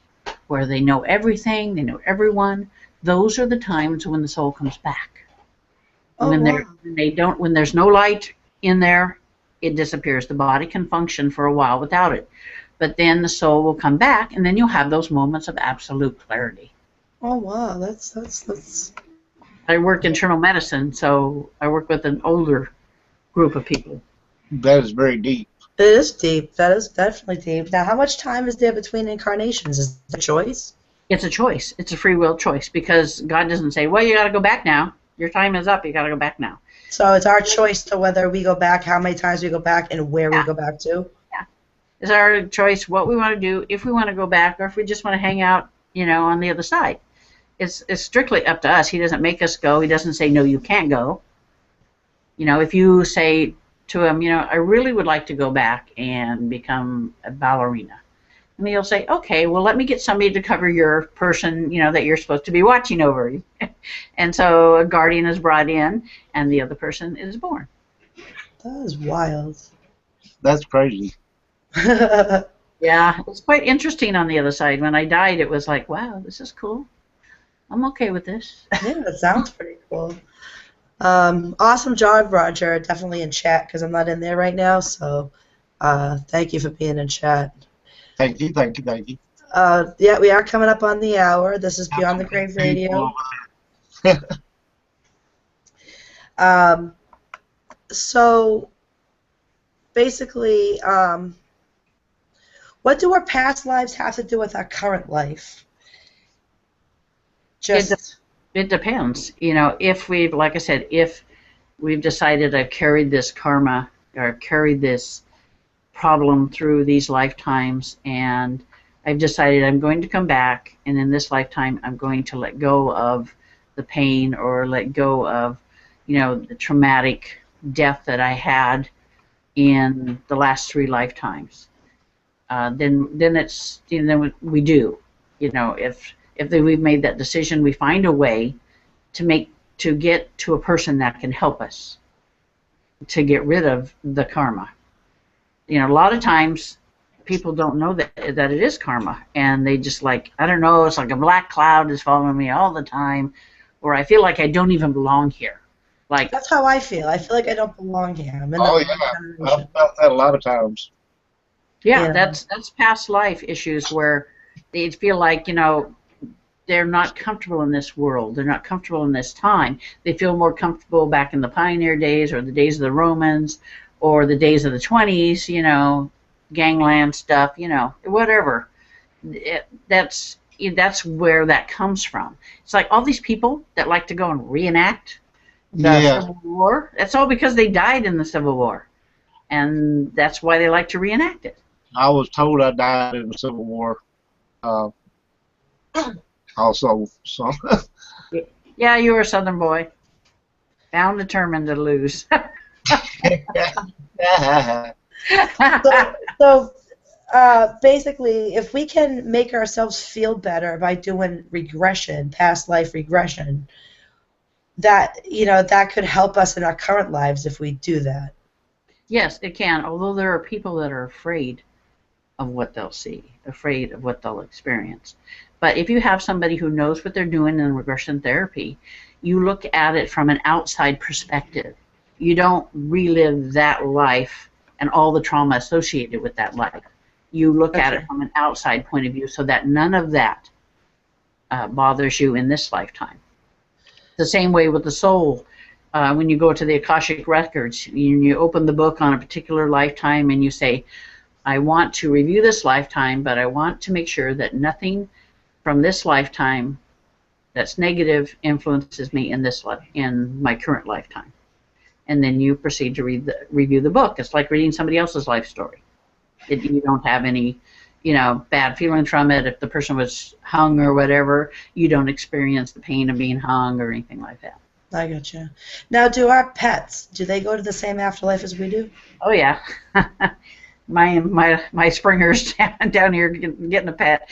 where they know everything, they know everyone. Those are the times when the soul comes back. When there's no light in there, it disappears. The body can function for a while without it. But then the soul will come back, and then you'll have those moments of absolute clarity. Oh, wow. That's... I work internal medicine, so I work with an older group of people. That is very deep. It is deep. That is definitely deep. Now, how much time is there between incarnations? Is it a choice? It's a choice. It's a free will choice, because God doesn't say, well, you got to go back now. Your time is up. You got to go back now. So it's our choice to whether we go back, how many times we go back, and where we go back to? Yeah. It's our choice what we want to do, if we want to go back, or if we just want to hang out, on the other side. It's strictly up to us. He doesn't make us go. He doesn't say, no, you can't go. If you say to him, I really would like to go back and become a ballerina. And he'll say, okay, well, let me get somebody to cover your person, that you're supposed to be watching over. And so a guardian is brought in, and the other person is born. That is wild. That's crazy. Yeah, it's quite interesting on the other side. When I died, it was like, wow, this is cool. I'm okay with this. Yeah, that sounds pretty cool. Awesome job, Roger. Definitely in chat, because I'm not in there right now. So thank you for being in chat. Thank you. Yeah, we are coming up on the hour. This is Beyond the Grave Radio. So basically, what do our past lives have to do with our current life? It depends. If we've, like I said, if we've decided I've carried this karma or carried this problem through these lifetimes, and I've decided I'm going to come back, and in this lifetime, I'm going to let go of the pain or let go of, the traumatic death that I had in the last 3 lifetimes. Then it's, then we do, if we've made that decision, we find a way to get to a person that can help us to get rid of the karma. A lot of times people don't know that it is karma, and they just like, I don't know, it's like a black cloud is following me all the time, or I feel like I don't even belong here. Like, that's how I feel. I feel like I don't belong here. I'm in the wrong generation. I've felt that a lot of times. Yeah, that's past life issues where they feel like, they're not comfortable in this world. They're not comfortable in this time. They feel more comfortable back in the pioneer days or the days of the Romans or the days of the 20s, gangland stuff, whatever. That's where that comes from. It's like all these people that like to go and reenact the Civil War. That's all because they died in the Civil War, and that's why they like to reenact it. I was told I died in the Civil War. Also, so. Yeah, you were a Southern boy, bound determined to lose. So basically, if we can make ourselves feel better by doing regression, past life regression, that that could help us in our current lives if we do that. Yes, it can. Although there are people that are afraid of what they'll see, afraid of what they'll experience. But if you have somebody who knows what they're doing in regression therapy, you look at it from an outside perspective. You don't relive that life and all the trauma associated with that life. You look at it from an outside point of view so that none of that bothers you in this lifetime. The same way with the soul. When you go to the Akashic Records, you open the book on a particular lifetime and you say, I want to review this lifetime, but I want to make sure that nothing from this lifetime that's negative influences me in my current lifetime. And then you proceed to review the book. It's like reading somebody else's life story. You don't have any, bad feelings from it. If the person was hung or whatever, you don't experience the pain of being hung or anything like that. I gotcha. Now, do our pets, do they go to the same afterlife as we do? Oh, yeah. my Springers down here getting a pet.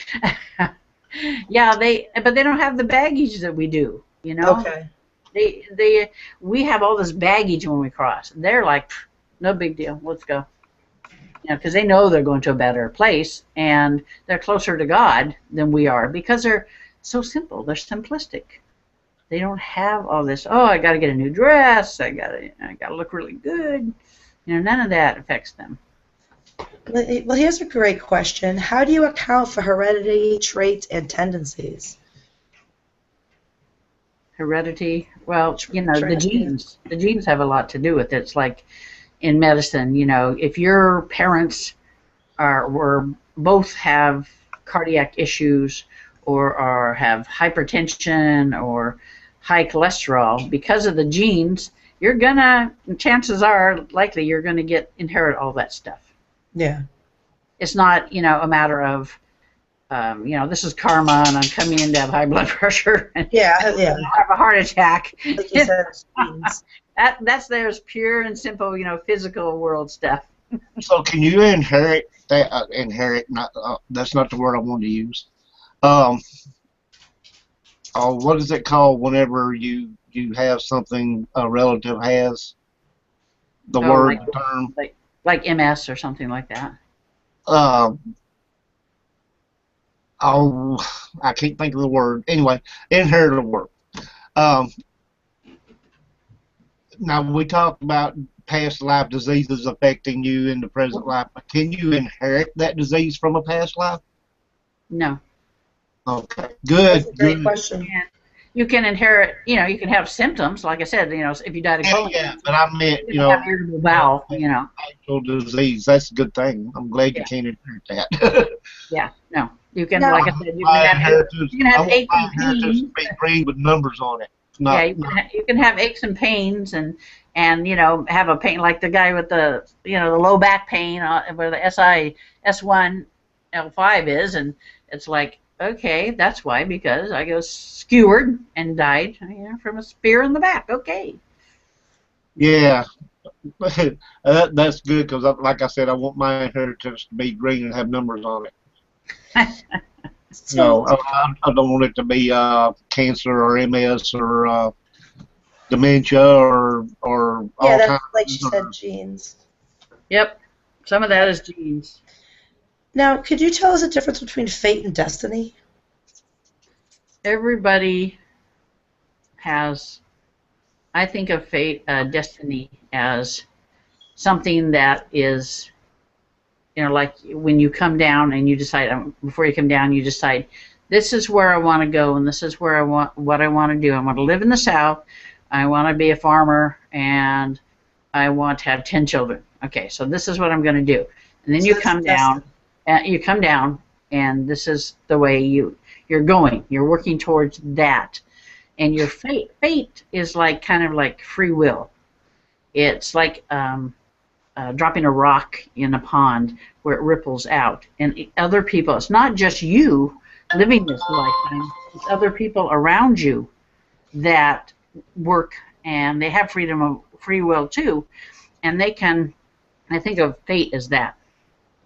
Yeah, but they don't have the baggage that we do, Okay. We have all this baggage when we cross. They're like, no big deal, let's go. Because they know they're going to a better place, and they're closer to God than we are because they're so simple. They're simplistic. They don't have all this, oh, I got to get a new dress, I got to look really good. None of that affects them. Well, here's a great question. How do you account for heredity, traits, and tendencies? Heredity, well, the genes. The genes have a lot to do with it. It's like in medicine, if your parents both have cardiac issues or have hypertension or high cholesterol, because of the genes, chances are likely you're gonna inherit all that stuff. Yeah. It's not, a matter of, this is karma and I'm coming in to have high blood pressure and have a heart attack. Like you said, it's genes. There's pure and simple, physical world stuff. So can you inherit that? That's not the word I wanted to use. What is it called whenever you have something a relative has? The term. Like MS or something like that. I can't think of the word. Anyway, inheritable word. Now, we talked about past life diseases affecting you in the present life, but can you inherit that disease from a past life? No. Okay, good. That's a great question. You can inherit, you can have symptoms, like I said, if you died of colon cancer. But I meant, have irritable bowel, actual disease. That's a good thing. I'm glad you can't inherit that. Yeah, no. You can, like I said, you can have aches and pains. Be green with numbers on it. You can have aches and pains and have a pain like the guy with the the low back pain where the S1 L5 is, and it's like, okay, that's why, because I got skewered and died, from a spear in the back. Okay. Yeah, that's good because, like I said, I want my inheritance to be green and have numbers on it. So, I don't want it to be cancer or MS or dementia or yeah, all that's like she kinds. said, genes. Yep. Some of that is genes. Now, could you tell us the difference between fate and destiny? Everybody has, I think of fate, destiny as something that is, like when you come down and you decide, before you come down, you decide, this is where I want to go and this is where what I want to do. I want to live in the South. I want to be a farmer and I want to have 10 children. Okay, so this is what I'm going to do. And then So you that's come destiny. down, and this is the way you're going. You're working towards that. And your fate is like kind of like free will. It's like dropping a rock in a pond where it ripples out. And other people, it's not just you living this lifetime, it's other people around you that work and they have freedom of free will too. And they can, I think of fate as that.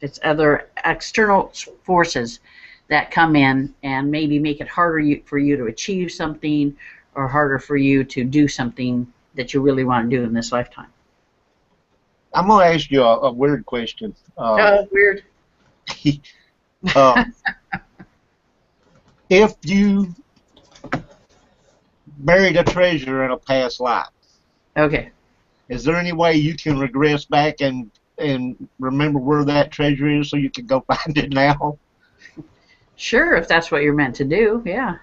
It's other external forces that come in and maybe make it harder for you to achieve something or harder for you to do something that you really want to do in this lifetime. I'm gonna ask you a weird question. Oh, weird. uh, if you buried a treasure in a past life, Okay. is there any way you can regress back and remember where that treasure is so you can go find it now? Sure, if that's what you're meant to do, yeah.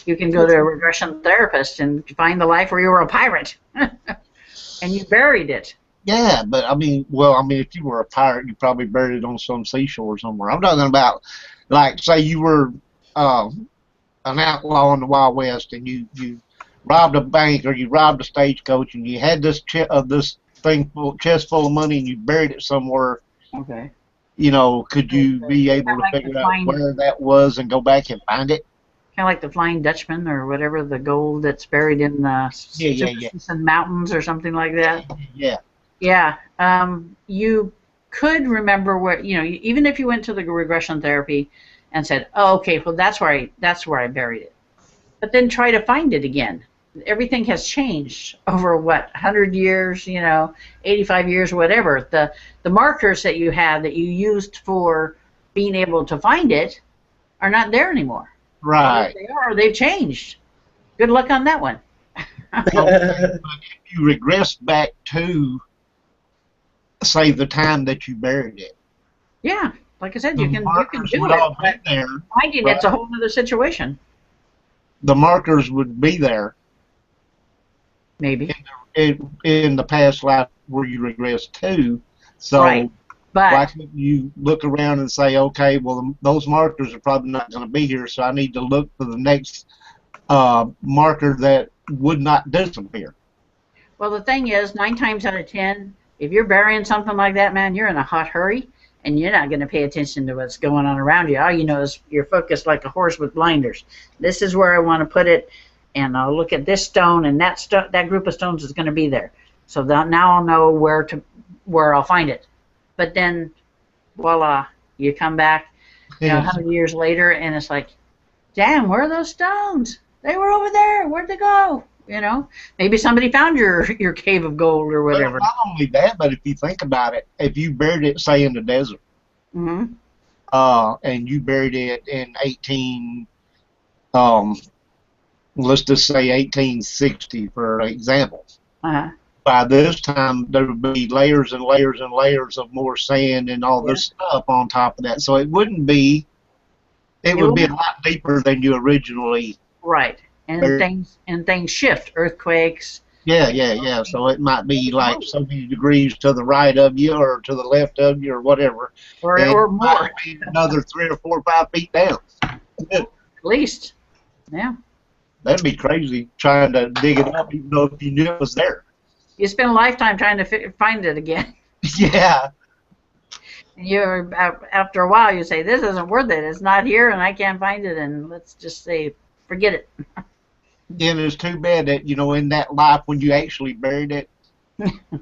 You can go to a regression therapist and find the life where you were a pirate and you buried it. Yeah, but I mean, if you were a pirate, you probably buried it on some seashore somewhere. I'm talking about, like, say you were an outlaw in the Wild West and you robbed a bank or you robbed a stagecoach and you had this chest full of money and you buried it somewhere. Okay. Could you be able Kind of to like figure out where that was and go back and find it? kind of like the Flying Dutchman or whatever, the gold that's buried in the Yeah. mountains or something like that. Yeah. Yeah. You could remember where, even if you went to the regression therapy and said, oh, okay, well, that's where I buried it. But then try to find it again. Everything has changed over 100 years, 85 years, whatever. The markers that you had that you used for being able to find it are not there anymore. Right. If they are, they've changed. Good luck on that one. Okay, but if you regress back to, say, the time that you buried it, Yeah, like I said, the you can markers do would it. all be But there. finding it's a whole other situation. The markers would be there Maybe. in the past life where you regress to. So Right. why But couldn't you look around and say, okay, well, those markers are probably not going to be here, so I need to look for the next marker that would not disappear. well, the thing is, 9 times out of 10, if you're burying something like that, man, you're in a hot hurry, and you're not going to pay attention to what's going on around you. All you know is you're focused like a horse with blinders. This is where I want to put it, and I'll look at this stone, and that group of stones is going to be there. So now I'll know where I'll find it. But then, voila, you come back, 100 years later, and it's like, damn, where are those stones? They were over there. Where'd they go? Maybe somebody found your cave of gold or whatever. Well, not only that, but if you think about it, if you buried it, say, in the desert, Mm-hmm. and you buried it in let's just say 1860, for example. Uh-huh. By this time, there would be layers and layers and layers of more sand and all this stuff on top of that. So it would be a lot deeper than you originally. Right. And things shift. Earthquakes. Yeah. So it might be like so many degrees to the right of you or to the left of you or whatever. Or more. Might be another 3 or 4 or 5 feet down. At least. Yeah. That'd be crazy trying to dig it up even though if you knew it was there. You spend a lifetime trying to find it again. Yeah. You're after a while you say this isn't worth it. It's not here, and I can't find it, and let's just say forget it. And it's too bad that, in that life when you actually buried it,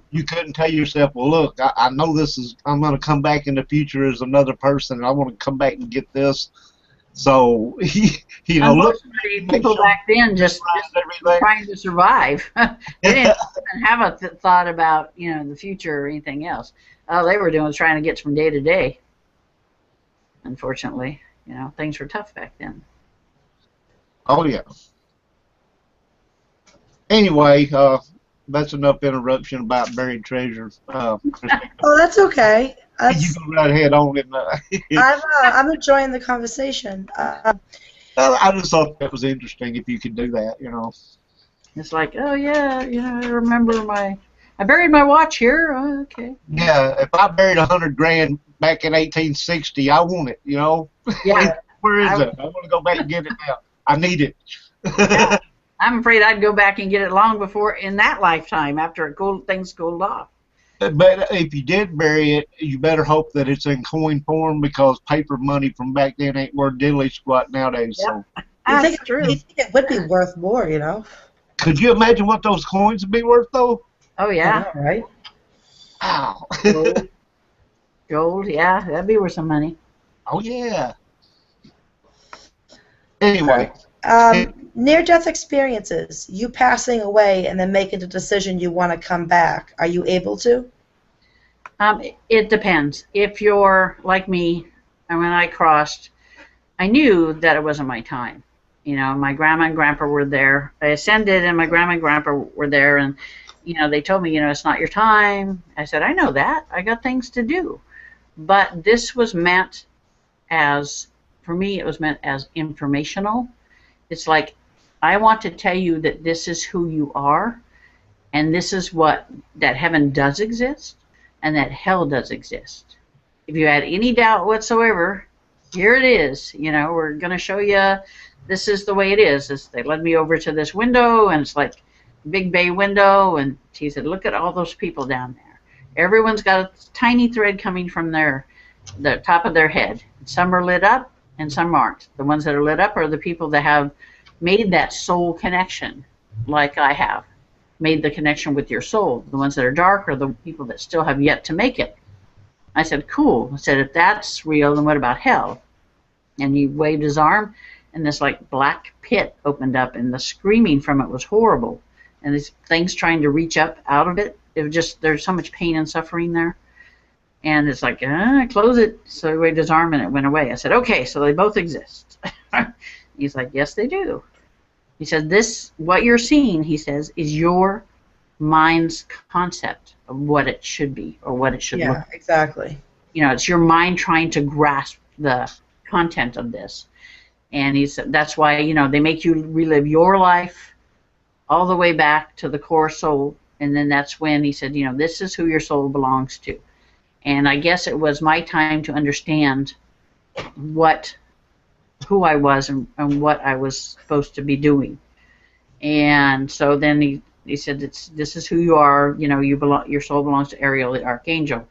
you couldn't tell yourself, well, look, I know I'm going to come back in the future as another person, and I want to come back and get this. So, look. Unfortunately, people back then just were trying to survive. They didn't even have a thought about, the future or anything else. All they were doing was trying to get from day to day. Unfortunately, things were tough back then. Oh, yeah. Anyway, that's enough interruption about buried treasure. Oh, that's okay. You go right ahead on it. I'm enjoying the conversation. I just thought that was interesting if you could do that, It's like, oh yeah, I remember I buried my watch here. Oh, okay. Yeah, if I buried $100,000 back in 1860, I want it, Yeah. Where is it? I want to go back and get it now. I need it. Yeah. I'm afraid I'd go back and get it long before in that lifetime after things cooled off. But if you did bury it, you better hope that it's in coin form because paper money from back then ain't worth diddly squat nowadays. Yep. So. That's true. You think it would be worth more, Could you imagine what those coins would be worth, though? Oh, yeah. Know, right? Wow. Gold, yeah, that'd be worth some money. Oh, yeah. Anyway. Near-death experiences, you passing away and then making the decision you want to come back. Are you able to? It depends. If you're like me, and when I crossed, I knew that it wasn't my time. My grandma and grandpa were there. I ascended, and my grandma and grandpa were there, and they told me, it's not your time. I said, I know that. I got things to do. But this was meant as, for me, it was meant as informational. It's like, I want to tell you that this is who you are, and this is that heaven does exist, and that hell does exist. If you had any doubt whatsoever, here it is. We're going to show you this is the way it is. They led me over to this window, and it's like a big bay window, and he said, look at all those people down there. Everyone's got a tiny thread coming from the top of their head. Some are lit up, and some aren't. The ones that are lit up are the people that have made that soul connection, like I have made the connection with your soul. The ones that are dark are the people that still have yet to make it. I said, cool. I said, if that's real, then what about hell? And he waved his arm, and this like black pit opened up, and the screaming from it was horrible. And these things trying to reach up out of it, there's so much pain and suffering there. And it's like, close it. So he waved his arm, and it went away. I said, okay, so they both exist. He's like, yes, they do. He said, what you're seeing, he says, is your mind's concept of what it should be or what it should look like. Yeah, exactly. It's your mind trying to grasp the content of this. And he said, that's why, they make you relive your life all the way back to the core soul. And then that's when he said, this is who your soul belongs to. And I guess it was my time to understand who I was and what I was supposed to be doing. And so then he said, this is who you are. Your soul belongs to Ariel, the archangel.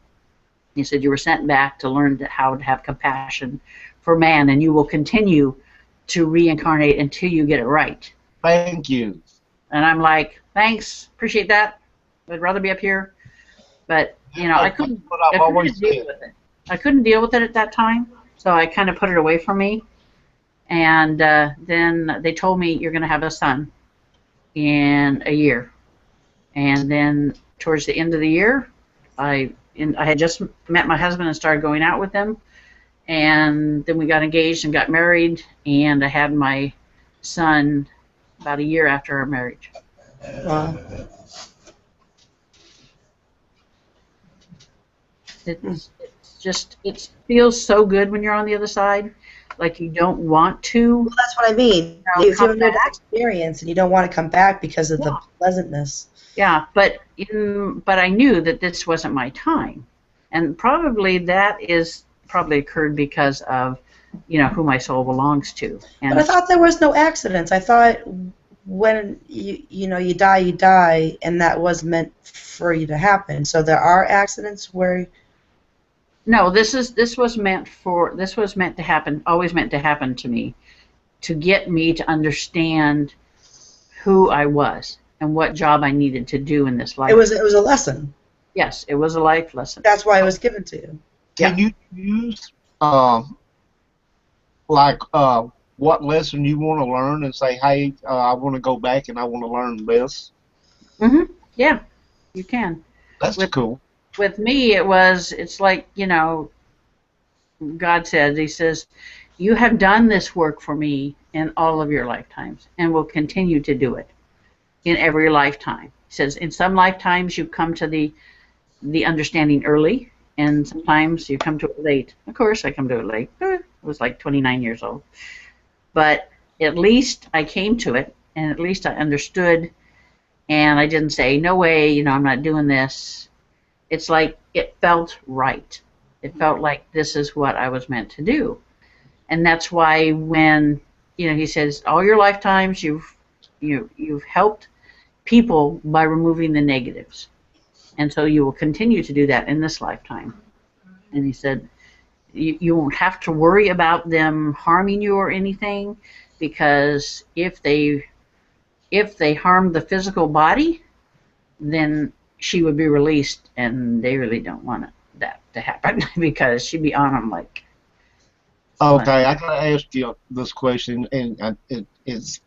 He said, you were sent back to learn how to have compassion for man, and you will continue to reincarnate until you get it right. Thank you. And I'm like, thanks, appreciate that. I'd rather be up here. But, I couldn't deal with it. I couldn't deal with it at that time, so I kind of put it away from me. And then they told me, you're going to have a son in a year. And then towards the end of the year, I had just met my husband and started going out with him. And then we got engaged and got married, and I had my son about a year after our marriage. Wow. It feels so good when you're on the other side. Like you don't want to. Well, that's what I mean. If you're near that experience and you don't want to come back because of the pleasantness. Yeah, but I knew that this wasn't my time, and probably occurred because of who my soul belongs to. And but I thought there was no accidents. I thought when you die, and that was meant for you to happen. So there are accidents where. No, this was meant to happen, always meant to happen to me, to get me to understand who I was and what job I needed to do in this life. It was a lesson. Yes, it was a life lesson. That's why it was given to you. Yeah. Can you use like what lesson you want to learn and say, hey, I want to go back and I want to learn this? Yeah, you can. That's cool. With me, it's like, God says, he says, you have done this work for me in all of your lifetimes and will continue to do it in every lifetime. He says, in some lifetimes you come to the understanding early, and sometimes you come to it late. Of course, I come to it late. I was like 29 years old. But at least I came to it, and at least I understood, and I didn't say, no way, I'm not doing this. It's like it felt right. It felt like this is what I was meant to do. And that's why when, he says, all your lifetimes you've helped people by removing the negatives. And so you will continue to do that in this lifetime. And he said, you won't have to worry about them harming you or anything, because if they harm the physical body, then she would be released, and they really don't want that to happen because she'd be on them like. Okay, I gotta ask you this question, and it's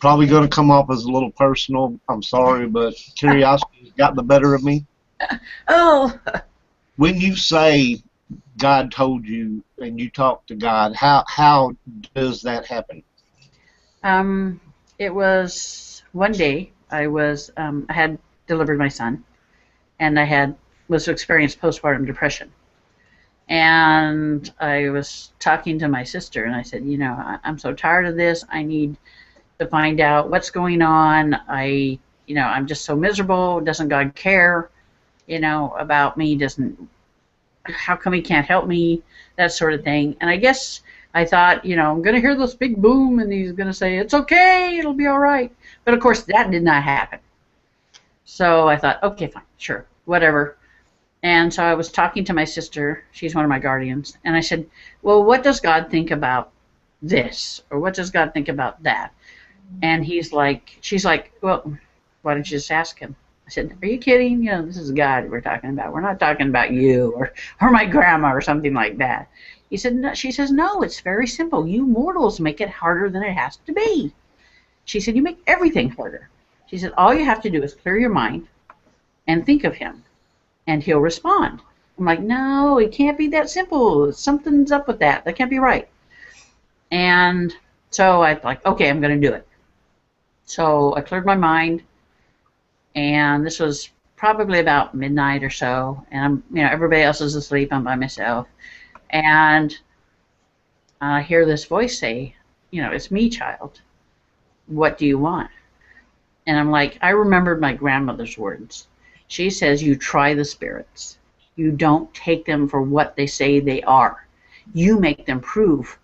probably going to come off as a little personal. I'm sorry, but curiosity got the better of me. Oh. When you say God told you and you talk to God, how does that happen? It was one day I had delivered my son, and I was experiencing postpartum depression. And I was talking to my sister, and I said, I'm so tired of this. I need to find out what's going on. I'm just so miserable. Doesn't God care, about me? How come he can't help me? That sort of thing. And I guess I thought, I'm going to hear this big boom, and he's going to say, it's okay, it'll be all right. But of course, that did not happen. So I thought, okay, fine, sure, whatever. And so I was talking to my sister. She's one of my guardians. And I said, well, what does God think about this? Or what does God think about that? And she's like, well, why don't you just ask him? I said, are you kidding? This is God we're talking about. We're not talking about you or my grandma or something like that. He said, no. She says, no, it's very simple. You mortals make it harder than it has to be. She said, you make everything harder. She said, all you have to do is clear your mind and think of him, and he'll respond. I'm like, no, it can't be that simple. Something's up with that. That can't be right. And so I like, okay, I'm going to do it. So I cleared my mind, and this was probably about midnight or so, and everybody else is asleep. I'm by myself, and I hear this voice say, it's me, child. What do you want? And I'm like, I remembered my grandmother's words. She says, you try the spirits. You don't take them for what they say they are. You make them prove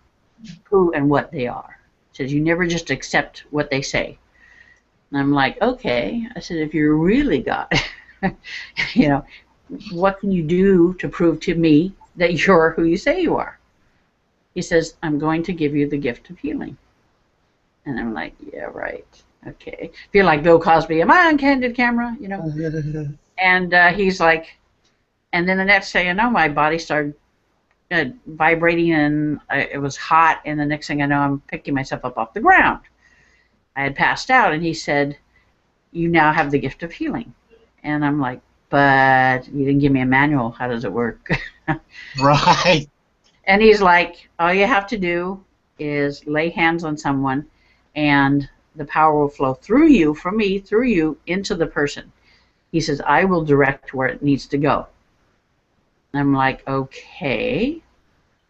who and what they are. She says, you never just accept what they say. And I'm like, okay. I said, if you're really God, what can you do to prove to me that you're who you say you are? He says, I'm going to give you the gift of healing. And I'm like, yeah, right. Okay. Feel like Bill Cosby. Am I on candid camera? And he's like, and then the next thing I know, my body started vibrating, and it was hot. And the next thing I know, I'm picking myself up off the ground. I had passed out, and he said, you now have the gift of healing. And I'm like, but you didn't give me a manual. How does it work? Right. And he's like, all you have to do is lay hands on someone, and the power will flow through you, from me, through you, into the person. He says, I will direct where it needs to go. I'm like, okay.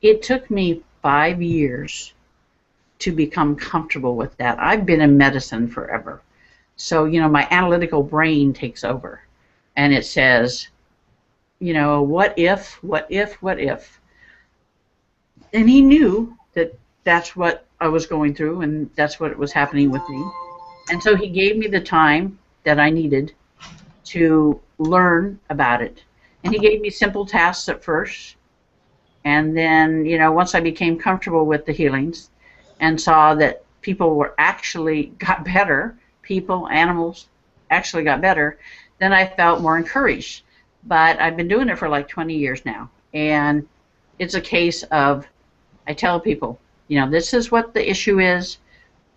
It took me 5 years to become comfortable with that. I've been in medicine forever. So, my analytical brain takes over. And it says, what if? And he knew that that's what I was going through, and that's what was happening with me. And so he gave me the time that I needed to learn about it And he gave me simple tasks at first. And then, you know, once I became comfortable with the healings and saw that people were actually got better, people, animals actually got better, then I felt more encouraged. But I've been doing it for like 20 years now. And it's a case of, I tell people, you know, this is what the issue is.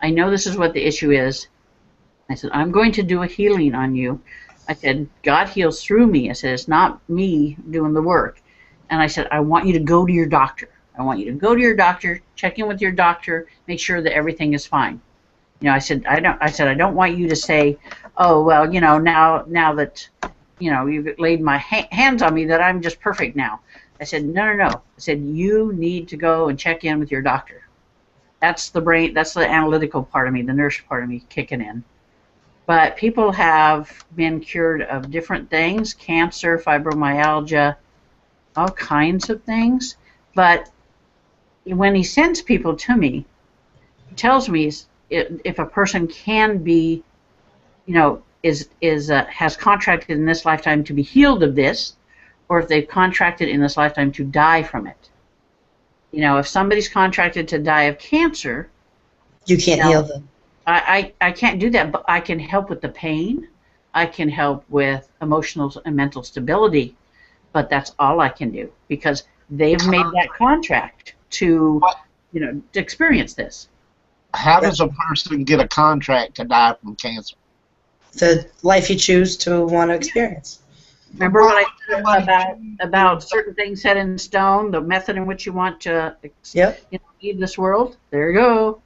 I know this is what the issue is. I said, I'm going to do a healing on you. I said, God heals through me. I said, it's not me doing the work. And I said, I want you to go to your doctor. I want you to go to your doctor, check in with your doctor, make sure that everything is fine. You know, I said, I don't want you to say, oh, well, you know, now that, you know, you've laid my hands on me that I'm just perfect now. I said, no. I said, you need to go and check in with your doctor. That's the brain, that's the analytical part of me, the nurse part of me kicking in. But people have been cured of different things, cancer, fibromyalgia, all kinds of things. But when he sends people to me, he tells me if a person can be, you know, has contracted in this lifetime to be healed of this, or if they've contracted in this lifetime to die from it. You know, if somebody's contracted to die of cancer, You can't heal them. I can't do that, but I can help with the pain. I can help with emotional and mental stability, but that's all I can do because they've made that contract to, you know, to experience this. How does a person get a contract to die from cancer? The life you choose to want to experience. Remember when I said about certain things set in stone, the method in which you want to Yep. you know, leave this world? There you go.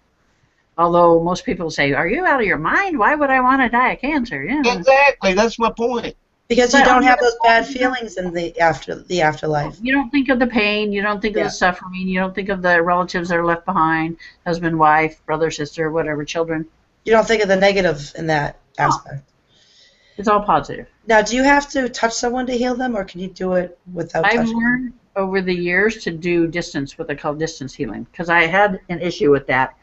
Although most people say, are you out of your mind? Why would I want to die of cancer? Yeah. Exactly, that's my point. Because you But don't on have the those other bad side, feelings in the afterlife. You don't think of the pain. You don't think of Yeah. the suffering. You don't think of the relatives that are left behind, husband, wife, brother, sister, whatever, children. You don't think of the negative in that aspect. It's all positive. Now, do you have to touch someone to heal them, or can you do it without I've touching them? learned over the years to do distance, what they call distance healing, because I had an issue with that.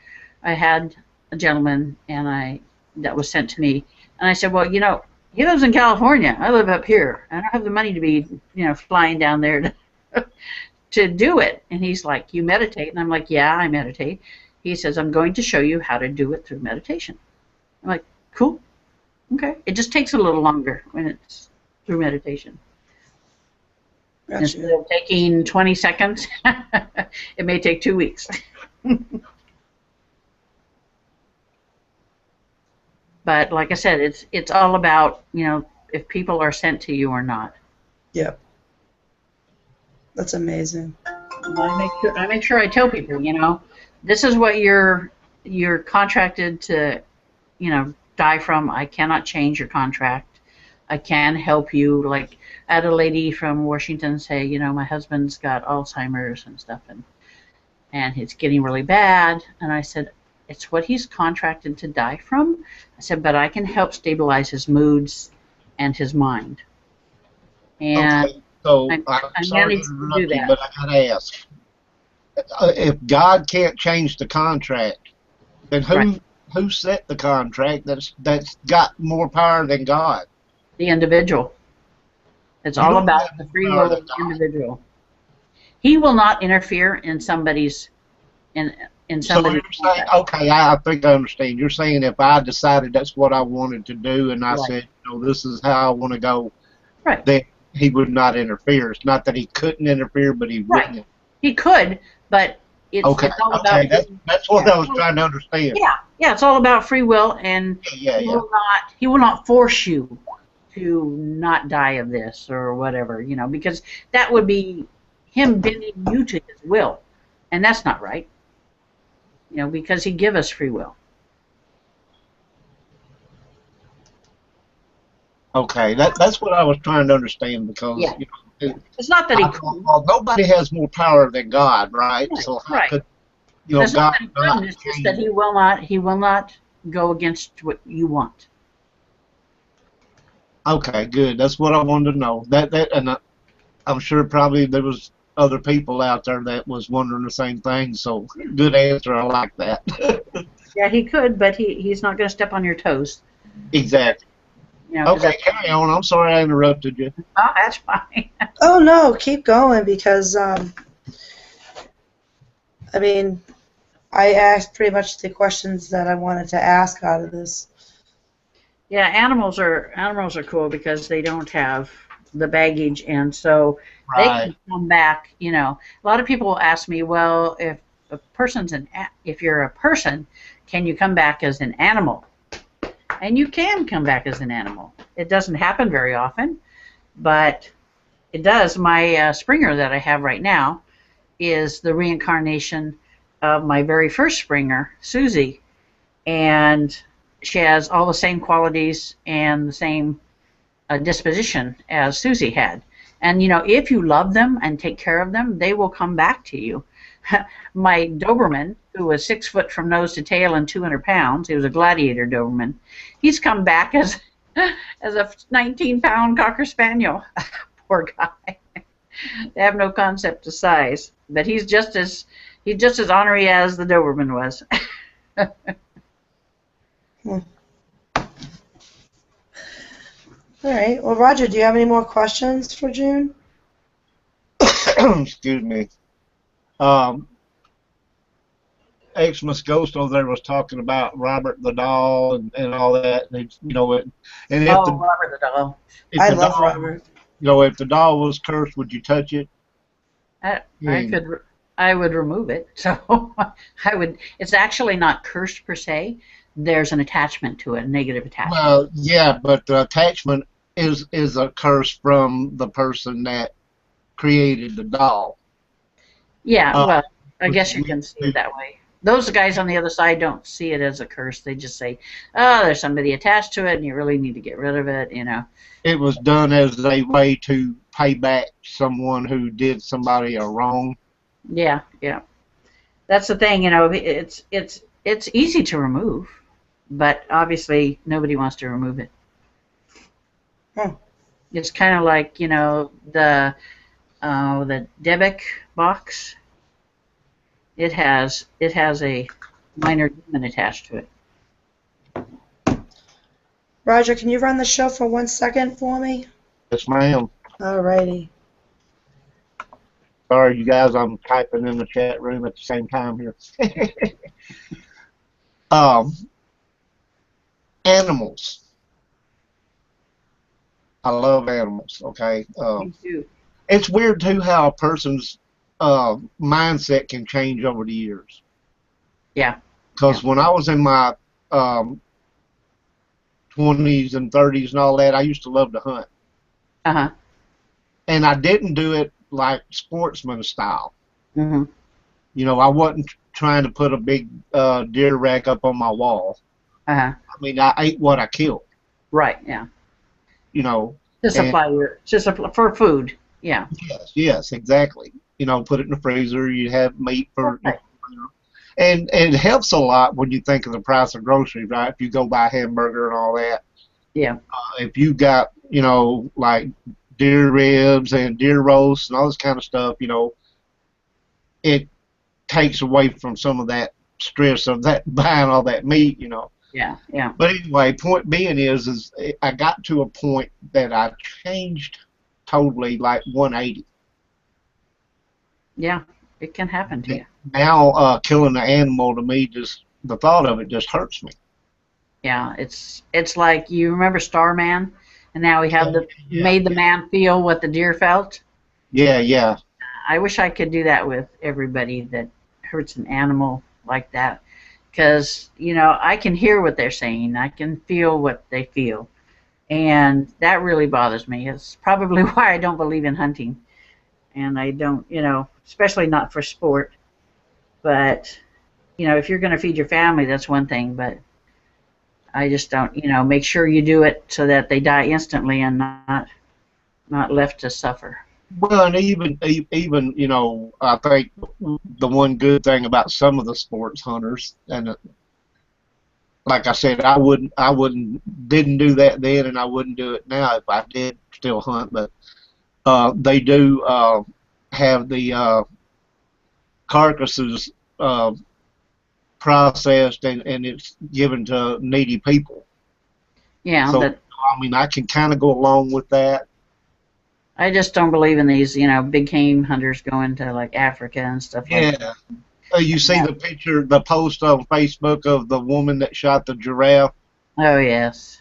I had a gentleman that was sent to me, and I said, well, you know, he lives in California. I live up here. I don't have the money to be, you know, flying down there to do it. And he's like, you meditate? And I'm like, yeah, I meditate. He says, I'm going to show you how to do it through meditation. I'm like, cool. Okay. It just takes a little longer when it's through meditation. Gotcha. Instead of taking 20 seconds, it may take 2 weeks. But like I said, it's all about, you know, if people are sent to you or not. Yep. That's amazing. I make sure I tell people, you know, this is what you're contracted to, you know, die from. I cannot change your contract. I can help you. Like I had a lady from Washington say, you know, my husband's got Alzheimer's and stuff, and it's getting really bad. And I said, it's what he's contracted to die from. I said, but I can help stabilize his moods and his mind. And Okay, so I'm sorry managed to to interrupt do you, that. but I gotta ask: if God can't change the contract, then who set the contract that's got more power than God? The individual. It's You all don't about have the more free power will than of the God. individual. He will not interfere in somebody's in So somebody's you're saying, contract. okay, I think I understand. You're saying if I decided that's what I wanted to do, and I Right. said, you know, this is how I want to go, Right. then he would not interfere. It's not that he couldn't interfere, but he Right. wouldn't. He could, but it's Okay, all about okay, that's what I was trying to understand. yeah, it's all about free will, and Yeah. he will not force you to not die of this or whatever, you know, because that would be him bending you to his will, and that's not right, you know, because he give us free will. Okay, that's what I was trying to understand because Yeah. you know, It's not that he I thought, couldn't. well, nobody has more power than God, right? Right, So how right. could you know It's not God that he not couldn't. It's just change? that he will not go against what you want. Okay, good. That's what I wanted to know. And I'm sure probably there was other people out there that was wondering the same thing. So good answer. I like that. Yeah, he could, but he's not going to step on your toes. Exactly. You know, 'cause Okay, carry on. I'm sorry I interrupted you. oh, that's fine. Oh no, keep going because I mean, I asked pretty much the questions that I wanted to ask out of this. Yeah, animals are cool because they don't have the baggage, and so they Right. can come back. You know, a lot of people will ask me, well, if you're a person, can you come back as an animal? And you can come back as an animal. It doesn't happen very often, but it does. My Springer that I have right now is the reincarnation of my very first Springer, Susie, and she has all the same qualities and the same disposition as Susie had. And you know, if you love them and take care of them, they will come back to you. My Doberman, who was 6 foot from nose to tail and 200 pounds, he was a gladiator Doberman. He's come back as as a 19-pound Cocker Spaniel. Poor guy. They have no concept of size, but he's just as ornery as the Doberman was. Hmm. All right. Well, Roger, do you have any more questions for June? Excuse me. Xmas Ghost over there was talking about Robert the doll and all that. And you know it. And if Oh, Robert the doll. I the love doll, Robert. you know, if the doll was cursed, would you touch it? I I would remove it. So I would. It's actually not cursed per se. There's an attachment to it, a negative attachment. Well, yeah, but the attachment is a curse from the person that created the doll. Yeah, Uh, well, I which guess you can see it that way. Those guys on the other side don't see it as a curse. They just say, "Oh, there's somebody attached to it, and you really need to get rid of it." You know. it was done as a way to pay back someone who did somebody a wrong. Yeah, yeah. That's the thing. You know, it's easy to remove, but obviously nobody wants to remove it. Hmm. It's kind of like, you know, the Debic box. It has a minor demon attached to it. Roger, can you run the show for 1 second for me? Yes, ma'am. All righty. Sorry, you guys, I'm typing in the chat room at the same time here. um, Animals. I love animals. Okay. Me too. It's weird too how a person's mindset can change over the years. Yeah. Because Yeah. when I was in my 20s and 30s and all that, I used to love to hunt, Uh-huh. and I didn't do it like sportsman style. Mm-hmm. You know, I wasn't trying to put a big deer rack up on my wall. Uh-huh. I mean, I ate what I killed. Right. Yeah. You know, For food. Yeah. yes, exactly. You know, put it in the freezer. You have meat for, Right. and it helps a lot when you think of the price of groceries, right? If you go buy a hamburger and all that. Yeah. If you got, you know, like deer ribs and deer roast and all this kind of stuff, you know, it takes away from some of that stress of that buying all that meat, you know. Yeah. Yeah. But anyway, point being is I got to a point that I changed totally, like 180. Yeah. It can happen to you. Now, killing an animal to me, just the thought of it just hurts me. Yeah. It's like, you remember Starman, and now we have Yeah, made the man feel what the deer felt. yeah. I wish I could do that with everybody that hurts an animal like that, because you know, I can hear what they're saying, I can feel what they feel, and that really bothers me. It's probably why I don't believe in hunting, and I don't, you know, especially not for sport. But you know, if you're going to feed your family, that's one thing, but I just don't, you know, make sure you do it so that they die instantly and not left to suffer. Well, and even you know, I think the one good thing about some of the sports hunters, and like I said, didn't do that then, and I wouldn't do it now if I did still hunt. But they do have the carcasses processed and it's given to needy people. Yeah, So that I mean, I can kind of go along with that. I just don't believe in these, you know, big game hunters going to like Africa and stuff like that. Yeah. You see the picture, the post on Facebook of the woman that shot the giraffe? Oh yes.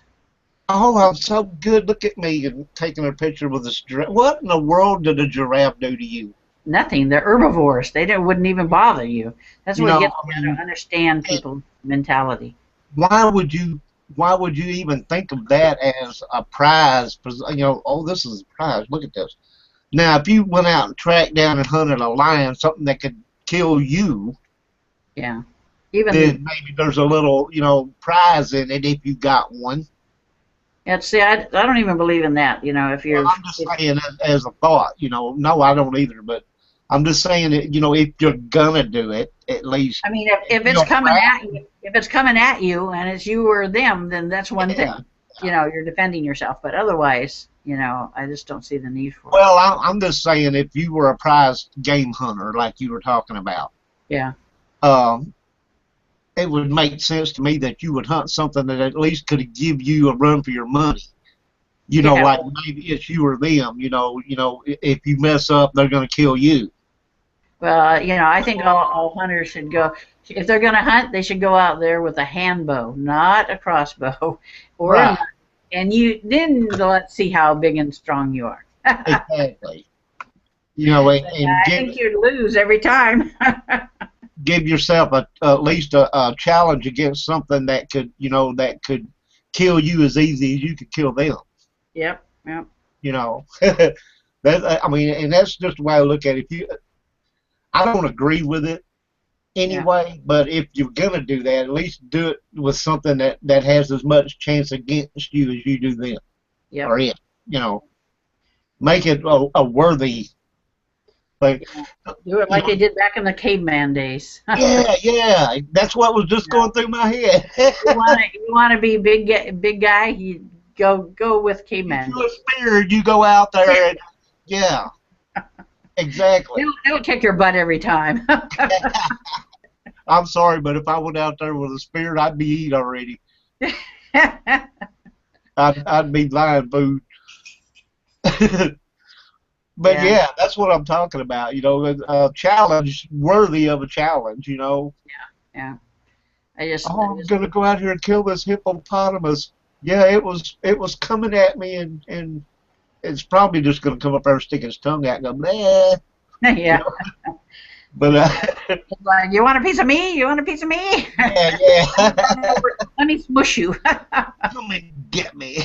Oh, I'm so good. Look at me and taking a picture with this giraffe. What in the world did a giraffe do to you? Nothing. They're herbivores. Wouldn't even bother you. That's You what know, gets I me. I mean, don't understand people's mentality. why would you even think of that as a prize? You know, oh, this is a prize. Look at this. Now, if you went out and tracked down and hunted a lion, something that could kill you, Yeah. Even then maybe there's a little, you know, prize in it if you got one. yeah. See, I don't even believe in that. You know, if Well, you're I'm just saying as a thought, you know. No, I don't either, but I'm just saying that, you know, if you're gonna do it, at least I mean, if if it's you're coming at proud. you, if it's coming at you and it's you or them, then that's one Yeah. thing. You know, you're defending yourself. But otherwise, you know, I just don't see the need for it. Well, I'm just saying if you were a prize game hunter like you were talking about, Yeah. um, it would make sense to me that you would hunt something that at least could give you a run for your money. You know, Yeah. like maybe it's you or them. If you mess up, they're going to kill you. Well, you know, I think all hunters should go. If they're going to hunt, they should go out there with a hand bow, not a crossbow, or a Right. knife. And you then let's see how big and strong you are. Exactly. You know, and I think you'd lose every time. give yourself at least a challenge against something that could, you know, that could kill you as easy as you could kill them. Yep. Yep. You know, I mean, and that's just the way I look at it. I don't agree with it Yeah. anyway, but if you're gonna do that, at least do it with something that has as much chance against you as you do them Yep. or it. You know, make it a worthy thing. Do it You like know, they did back in the caveman days. yeah, that's what was just going through my head. You want to be big guy, you go with If caveman you're days. spirit, you go out there and yeah, exactly. It'll kick your butt every time. I'm sorry, but if I went out there with a spear, I'd be eat already. I'd be lying food. But Yeah. yeah, that's what I'm talking about. You know, a challenge worthy of a challenge. You know, Yeah. I just oh, I'm gonna go out here and kill this hippopotamus. Yeah, it was coming at me, and it's probably just gonna come up there and stick its tongue out and go, bleh. You yeah. know? But It's like, you want a piece of me? You want a piece of me? yeah. Let me smush you. Come and get me.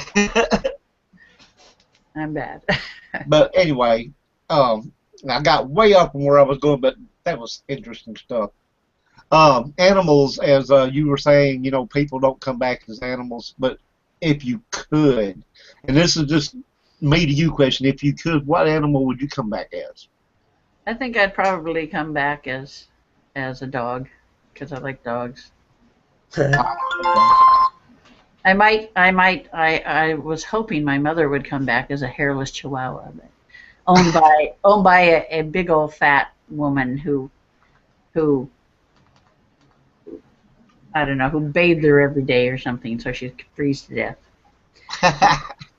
I'm bad. But anyway, I got way up from where I was going, but that was interesting stuff. Animals, as you were saying, you know, people don't come back as animals, but if you could, and this is just me to you question, if you could, what animal would you come back as? I think I'd probably come back as a dog because I like dogs. I was hoping my mother would come back as a hairless Chihuahua, but owned by a big old fat woman who I don't know, who bathed her every day or something, so she could freeze to death.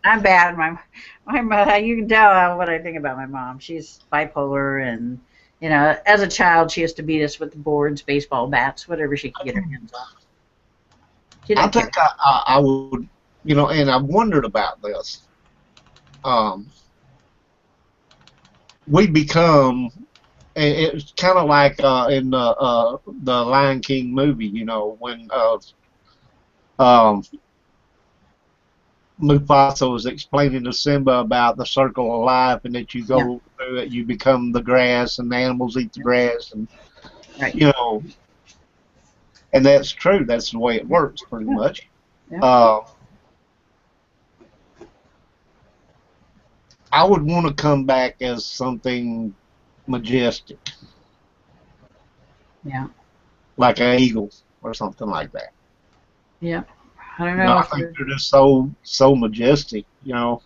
I'm bad. My mother, you can tell what I think about my mom. She's bipolar, and you know, as a child, she used to beat us with the boards, baseball bats, whatever she could get her hands on. She I didn't care. think I would, you know, and I've wondered about this. We become, it's kind of like in the Lion King movie, you know, when um, Mufasa was explaining to Simba about the circle of life and that you Yeah, go through it, you become the grass and the animals eat the grass and, right. you know, and that's true. That's the way it works pretty Yeah, much. yeah, Uh, I would want to come back as something majestic, yeah, like an eagle or something like that. yeah. I don't You know, know I if think they're just so majestic. You know,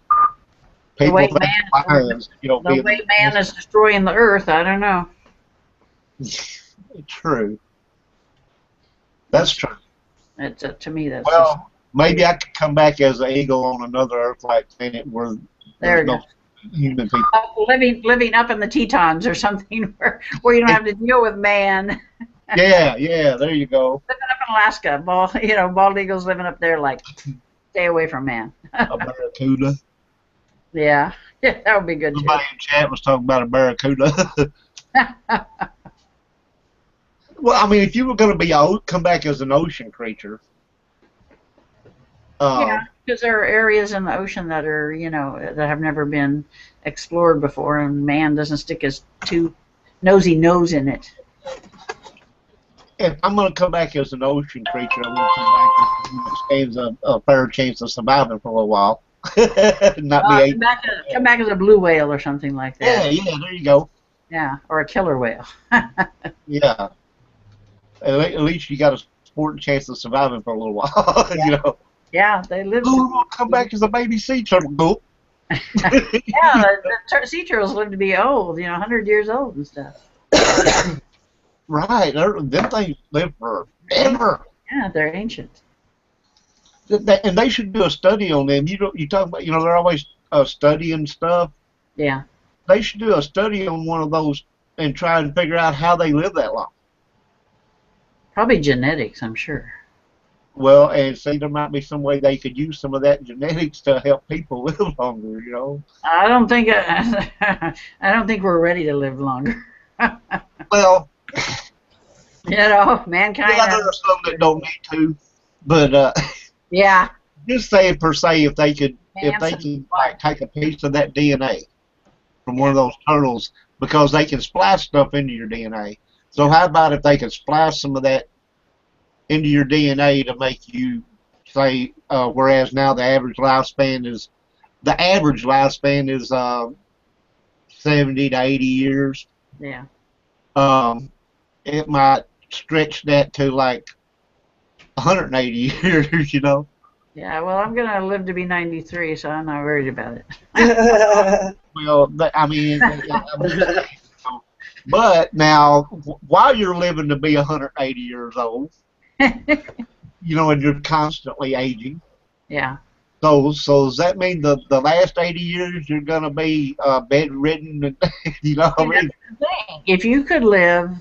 the people way think lions, you know, being the man is destroying the earth. I don't know. true. That's true. It's to me that's just Well, Maybe I could come back as an eagle on another Earth-like planet where There there's we go. no human people. Living up in the Tetons or something where you don't have to deal with man. Yeah, there you go. Living up in Alaska, bald eagles living up there, like, stay away from man. A barracuda. Yeah, that would be good too. Somebody in chat was talking about a barracuda. Well, I mean, if you were going to be come back as an ocean creature. Yeah, because there are areas in the ocean that are, that have never been explored before, and man doesn't stick his too nosy nose in it. If I'm going to come back as an ocean creature, I'm going to come back with a fair chance of surviving for a little while. Not be come back as a blue whale or something like that. Yeah, there you go. Yeah, or a killer whale. Yeah. At least you got a sporting chance of surviving for a little while, Yeah. Yeah, they live. Oh, come back as a baby sea turtle. Go. Yeah, the sea turtles live to be old, 100 years old and stuff. Right. Them things live forever. Yeah, they're ancient. And they should do a study on them. You talk about, they're always studying stuff. Yeah. They should do a study on one of those and try and figure out how they live that long. Probably genetics, I'm sure. Well, and see, there might be some way they could use some of that genetics to help people live longer. I don't think we're ready to live longer. Well, mankind. Yeah, there are some that don't need to, but yeah. Just say per se, if they could like take a piece of that DNA from one of those turtles, because they can splice stuff into your DNA. So how about if they could splice some of that into your DNA to make you say, whereas now the average lifespan is 70 to 80 years. Yeah. It might stretch that to like 180 years, Yeah, well, I'm going to live to be 93, so I'm not worried about it. Well, I mean, but now, while you're living to be 180 years old, and you're constantly aging. Yeah. So does that mean the last 80 years you're going to be bedridden? And, what I mean? If you could live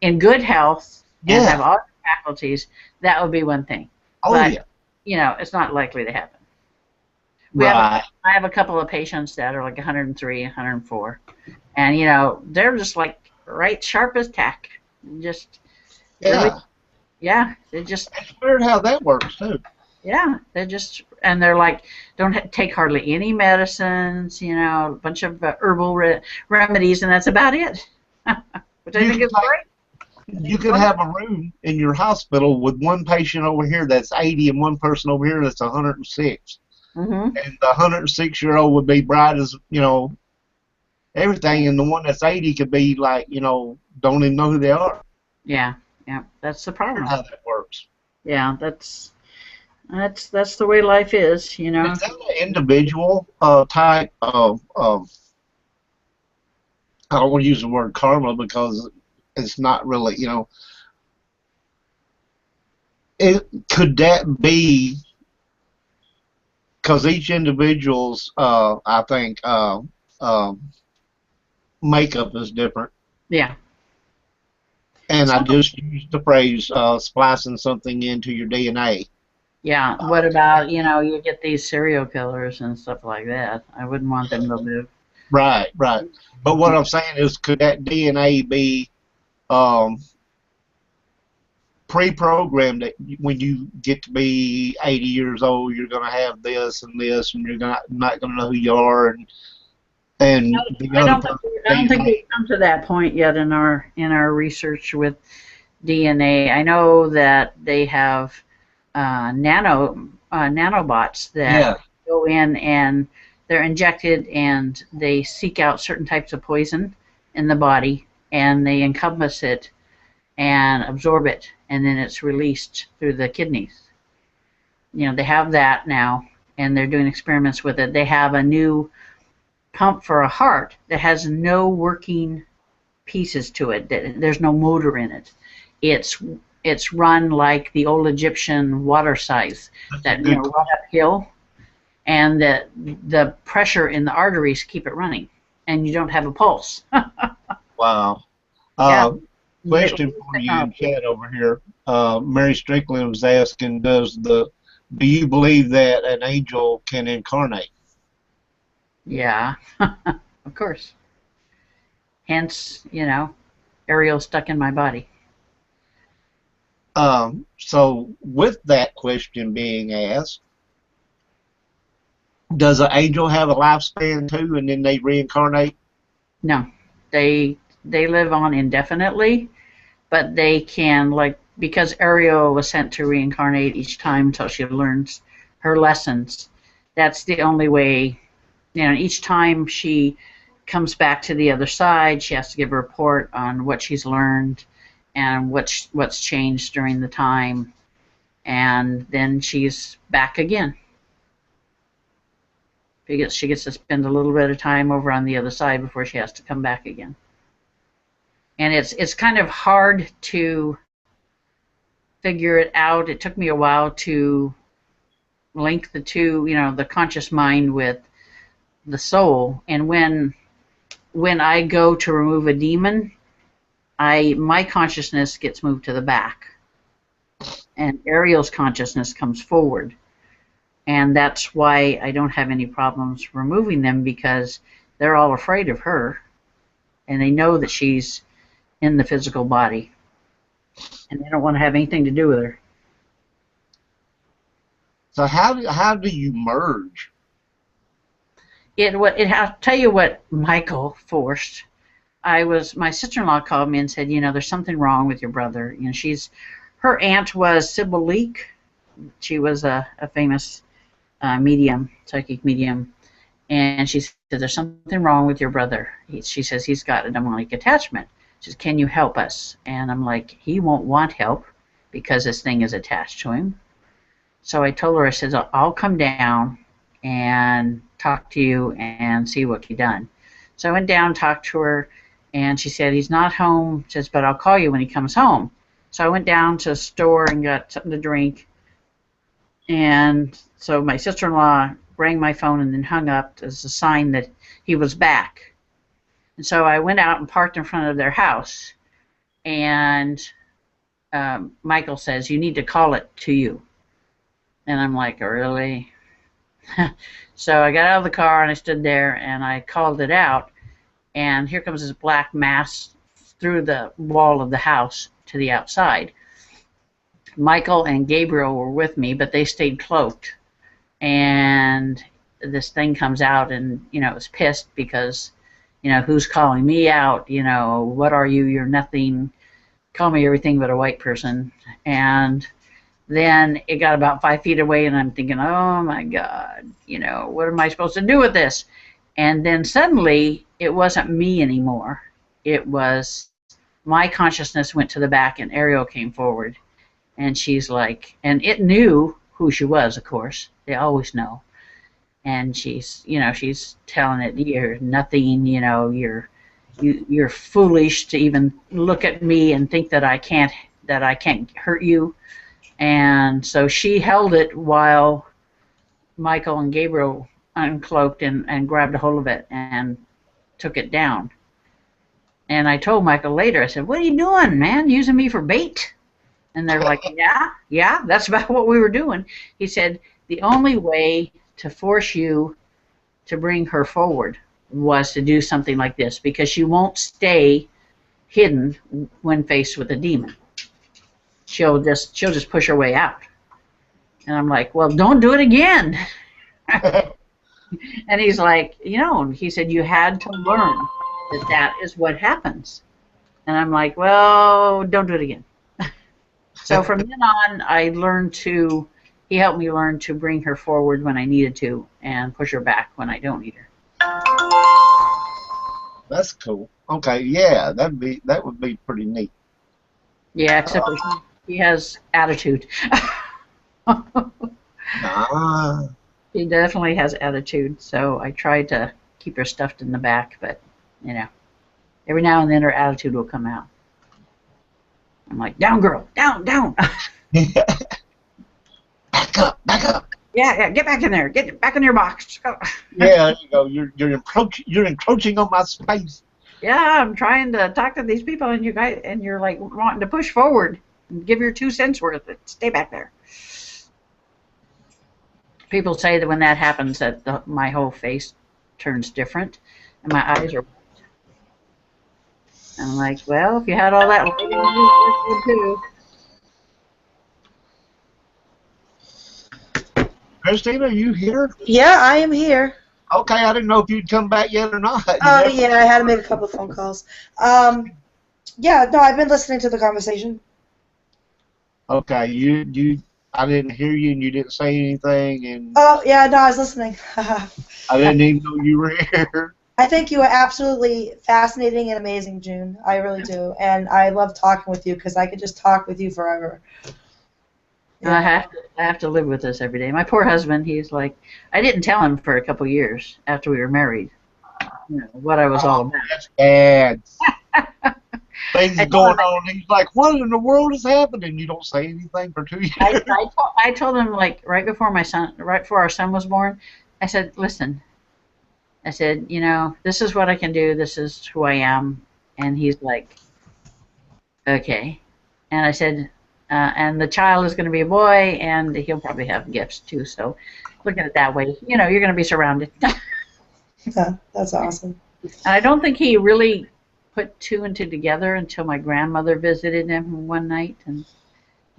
in good health and have all your faculties, that would be one thing. Oh, but, it's not likely to happen. I have a couple of patients that are like 103, 104, and they're just like right sharp as tack. Just they just. It's weird how that works too. Yeah, they're like don't take hardly any medicines. A bunch of herbal remedies, and that's about it. Which I think is great. You could have a room in your hospital with one patient over here that's 80 and one person over here that's 106. Mm-hmm. And the 106-year-old would be bright as, everything, and the one that's 80 could be like, don't even know who they are. Yeah, that's the problem. How that works. Yeah, that's the way life is, Is that an individual type of, I don't want to use the word karma because it's not really, could that be, because each individual's, I think, makeup is different. Yeah. And I just used the phrase splicing something into your DNA. Yeah. What about, you get these serial killers and stuff like that. I wouldn't want them to live. Right. But what I'm saying is, could that DNA be pre-programmed that when you get to be 80 years old, you're going to have this and this, and you're not going to know who you are, and I don't think we've come to that point yet in our research with DNA. I know that they have nanobots that go in and they're injected and they seek out certain types of poison in the body and they encompass it and absorb it, and then it's released through the kidneys. They have that now, and they're doing experiments with it. They have a new pump for a heart that has no working pieces to it. There's no motor in it. It's it's run like the old Egyptian water size That's a that good run uphill, and the pressure in the arteries keep it running, and you don't have a pulse. Wow. Yeah. Uh, question for you in chat over here. Mary Strickland was asking, do you believe that an angel can incarnate? Yeah, of course. Hence, Ariel stuck in my body. So with that question being asked, does an angel have a lifespan too, and then they reincarnate? No, they live on indefinitely, but they can, like, because Ariel was sent to reincarnate each time until she learns her lessons. That's the only way. Each time she comes back to the other side, she has to give a report on what she's learned and what's changed during the time, and then she's back again. Because she gets to spend a little bit of time over on the other side before she has to come back again. And it's kind of hard to figure it out. It took me a while to link the two, the conscious mind with the soul. And when I go to remove a demon, my consciousness gets moved to the back, and Ariel's consciousness comes forward. And that's why I don't have any problems removing them, because they're all afraid of her, and they know that she's in the physical body, and they don't want to have anything to do with her. So how do you merge? I'll tell you what Michael forced. My sister-in-law called me and said, there's something wrong with your brother. Her aunt was Sybil Leek. She was a famous medium, psychic medium, and she said, there's something wrong with your brother. She says he's got a demonic attachment. She says, can you help us? And I'm like, he won't want help because this thing is attached to him. So I told her, I said, I'll come down and talk to you and see what can be done. So I went down, talked to her, and she said, he's not home. She says, but I'll call you when he comes home. So I went down to the store and got something to drink. And so my sister-in-law rang my phone and then hung up as a sign that he was back. And so I went out and parked in front of their house. And Michael says, you need to call it to you. And I'm like, really? So I got out of the car and I stood there and I called it out. And here comes this black mass through the wall of the house to the outside. Michael and Gabriel were with me, but they stayed cloaked. And this thing comes out, and it was pissed because, who's calling me out? What are you? You're nothing. Call me everything but a white person. And then it got about 5 feet away, and I'm thinking, oh my God, what am I supposed to do with this? And then suddenly it wasn't me anymore. It was my consciousness went to the back, and Ariel came forward. And she's like, and it knew who she was, of course. They always know. And she's telling it, you're nothing, you're foolish to even look at me and think that I can't hurt you. And so she held it while Michael and Gabriel uncloaked and grabbed a hold of it and took it down. And I told Michael later, I said, what are you doing, man? Using me for bait? And they're like, yeah, that's about what we were doing. He said, the only way to force you to bring her forward was to do something like this, because she won't stay hidden when faced with a demon. She'll just push her way out. And I'm like, well, don't do it again. And he's like, he said, you had to learn that is what happens. And I'm like, well, don't do it again. So from then on, he helped me learn to bring her forward when I needed to and push her back when I don't need her. That's cool. Okay, yeah, that would be pretty neat. Yeah, except for he has attitude. He definitely has attitude, so I try to keep her stuffed in the back, but every now and then her attitude will come out. I'm like, down, girl, down, down. Back up, back up. Yeah, get back in there. Get back in your box. Go. Yeah, there you go. You're encroaching on my space. Yeah, I'm trying to talk to these people, and you're like wanting to push forward and give your 2 cents worth. Stay back there. People say that when that happens, that my whole face turns different, and my eyes are. I'm like, well, if you had all that lighting, you would too. Christine, are you here? Yeah, I am here. Okay, I didn't know if you'd come back yet or not. Oh, yeah, I had to make a couple of phone calls. Yeah, no, I've been listening to the conversation. Okay, I didn't hear you and you didn't say anything, and Oh, yeah, no, I was listening. I didn't even know you were here. I think you are absolutely fascinating and amazing, June. I really do. And I love talking with you because I could just talk with you forever. I have to live with this every day. My poor husband, he's like, I didn't tell him for a couple years after we were married, what I was all about. That's bad. Things going on. He's like, what in the world is happening? You don't say anything for 2 years. I told him, like, right before our son was born, I said, listen, I said, this is what I can do. This is who I am. And he's like, okay. And I said, and the child is going to be a boy, and he'll probably have gifts too. So look at it that way. You're going to be surrounded. Yeah, that's awesome. And I don't think he really put 2 and 2 together until my grandmother visited him one night, and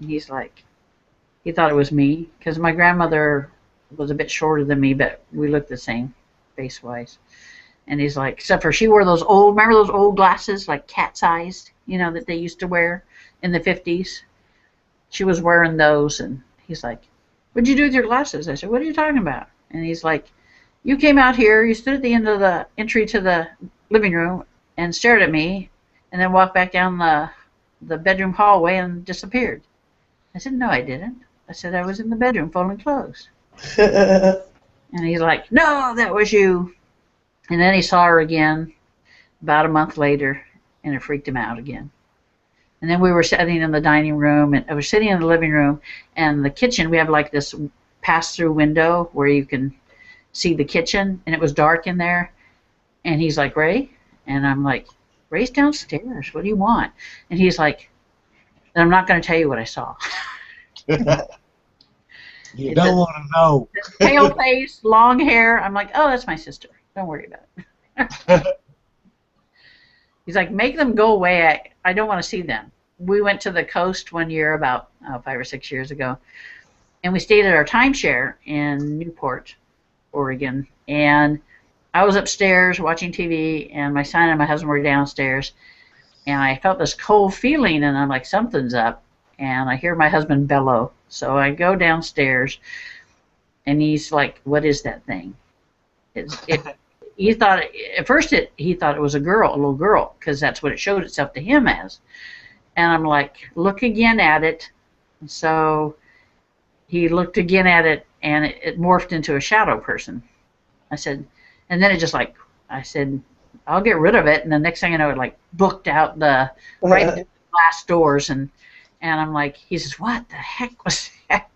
he's like, he thought it was me because my grandmother was a bit shorter than me, but we looked the same face-wise. And he's like, except for she wore remember those old glasses, like cat's eyes, that they used to wear in the 50s? She was wearing those, and he's like, what'd you do with your glasses? I said, what are you talking about? And he's like, you came out here, you stood at the end of the entry to the living room and stared at me, and then walked back down the bedroom hallway and disappeared. I said, no, I didn't. I said, I was in the bedroom folding clothes. And he's like, no, that was you. And then he saw her again about a month later, and it freaked him out again. And then we were sitting in the dining room, and I was sitting in the living room, and the kitchen, we have like this pass-through window where you can see the kitchen, and it was dark in there. And he's like, Ray? And I'm like, Ray's downstairs. What do you want? And he's like, I'm not going to tell you what I saw. You don't want to know. Pale face, long hair. I'm like, oh, that's my sister. Don't worry about it. He's like, make them go away. I don't want to see them. We went to the coast one year about 5 or 6 years ago, and we stayed at our timeshare in Newport, Oregon. And I was upstairs watching TV, and my son and my husband were downstairs, and I felt this cold feeling, and I'm like, something's up. And I hear my husband bellow. So I go downstairs, and he's like, what is that thing? He thought at first he thought it was a little girl, because that's what it showed itself to him as. And I'm like, look again at it. So he looked again at it, and it morphed into a shadow person. I said, and then it just like, I said, I'll get rid of it. And the next thing I know, it like booked out the glass doors, and I'm like, he says, what the heck was that?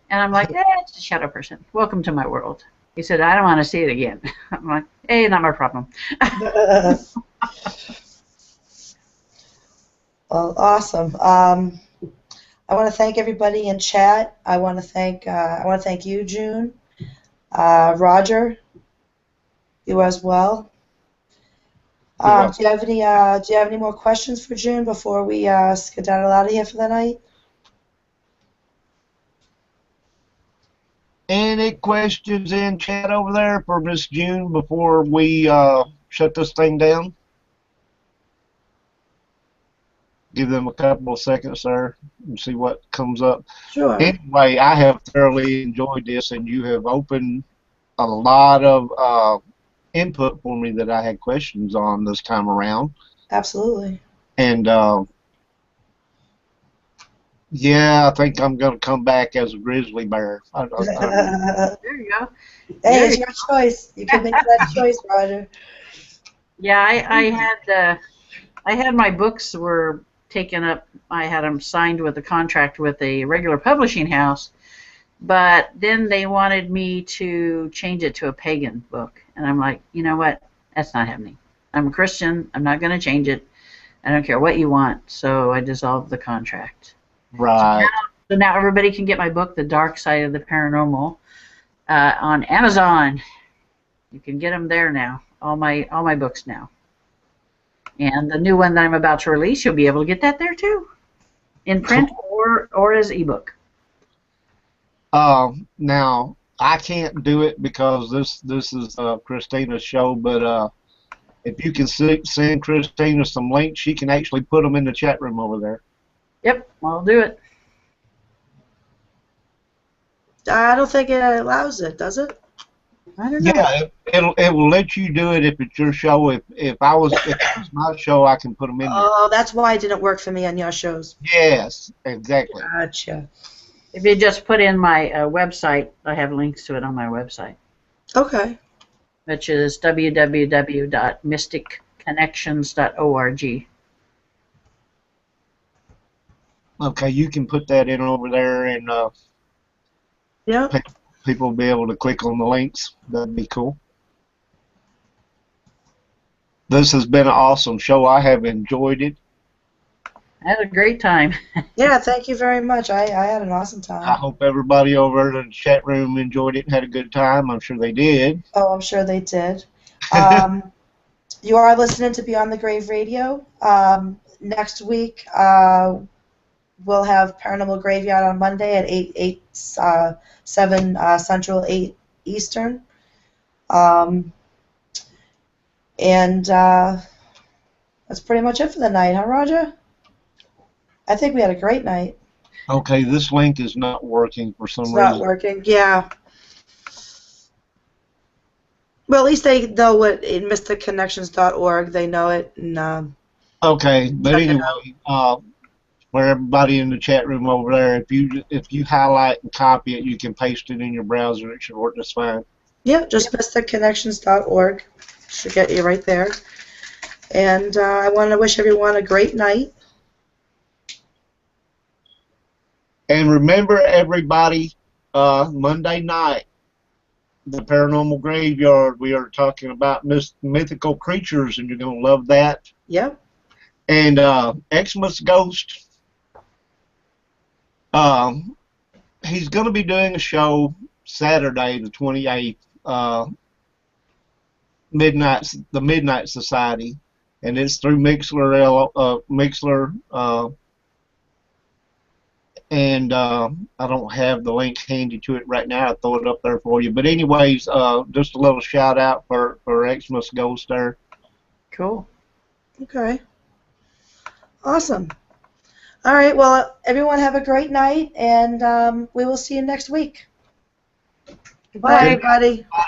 And I'm like, it's a shadow person. Welcome to my world. He said, I don't want to see it again. I'm like, hey, not my problem. Well, awesome. I want to thank everybody in chat. I want to thank you, June, Roger, you as well. Do you have any more questions for June before we skedaddle out of here for the night? Any questions in chat over there for Miss June before we shut this thing down? Give them a couple of seconds, sir, and see what comes up. Sure. Anyway, I have thoroughly enjoyed this, and you have opened a lot of input for me that I had questions on this time around. Absolutely. And yeah, I think I'm going to come back as a grizzly bear. There you go. Hey, it's your choice. You can make that choice, Roger. Yeah, I had my books were taken up. I had them signed with a contract with a regular publishing house, but then they wanted me to change it to a pagan book, and I'm like, you know what? That's not happening. I'm a Christian. I'm not going to change it. I don't care what you want. So I dissolved the contract. Right. So now everybody can get my book, The Dark Side of the Paranormal, on Amazon. You can get them there now. All my books now. And the new one that I'm about to release, you'll be able to get that there too, in print or as ebook. Now I can't do it because this is Christina's show, but if you can send Christina some links, she can actually put them in the chat room over there. Yep, I'll do it. I don't think it allows it, does it? I don't know. Yeah, it will let you do it if it's your show. If it was my show, I can put them in there. Oh, that's why it didn't work for me on your shows. Yes, exactly. Gotcha. If you just put in my website, I have links to it on my website, Okay. which is www.mysticconnections.org. Okay, you can put that in over there, and Yeah. people will be able to click on the links. That'd be cool. This has been an awesome show. I have enjoyed it. I had a great time. Yeah, thank you very much. I had an awesome I time. hope everybody over in the chat room enjoyed it and had a good time. I'm sure they did. Oh, I'm sure they did. You are listening to Beyond the Grave Radio. Next week, we'll have Paranormal Graveyard on Monday at 7 Central, 8 Eastern. And that's pretty much it for the night, huh, Roger? I think we had a great night. Okay, this link is not working for some It's reason. not working. Yeah. Well, at least they know what in mysticconnections.org. They know it. And, Okay, but check it anyway, for everybody in the chat room over there, if you highlight and copy it, you can paste it in your browser. It should work just fine. yeah, just mysticconnections.org. Should get you right there. And I want to wish everyone a great night. And remember, everybody, Monday night, the Paranormal Graveyard, we are talking about mythical creatures, and you're going to love that. Yep. And Xmas Ghost, he's going to be doing a show Saturday, the 28th, the Midnight Society, and it's through Mixler. And I don't have the link handy to it right now. I'll throw it up there for you. But anyways, just a little shout out for Xmas Ghost there. Cool. Okay. Awesome. All right. Well, everyone have a great night, and we will see you next week. Goodbye, Bye. everybody. Bye.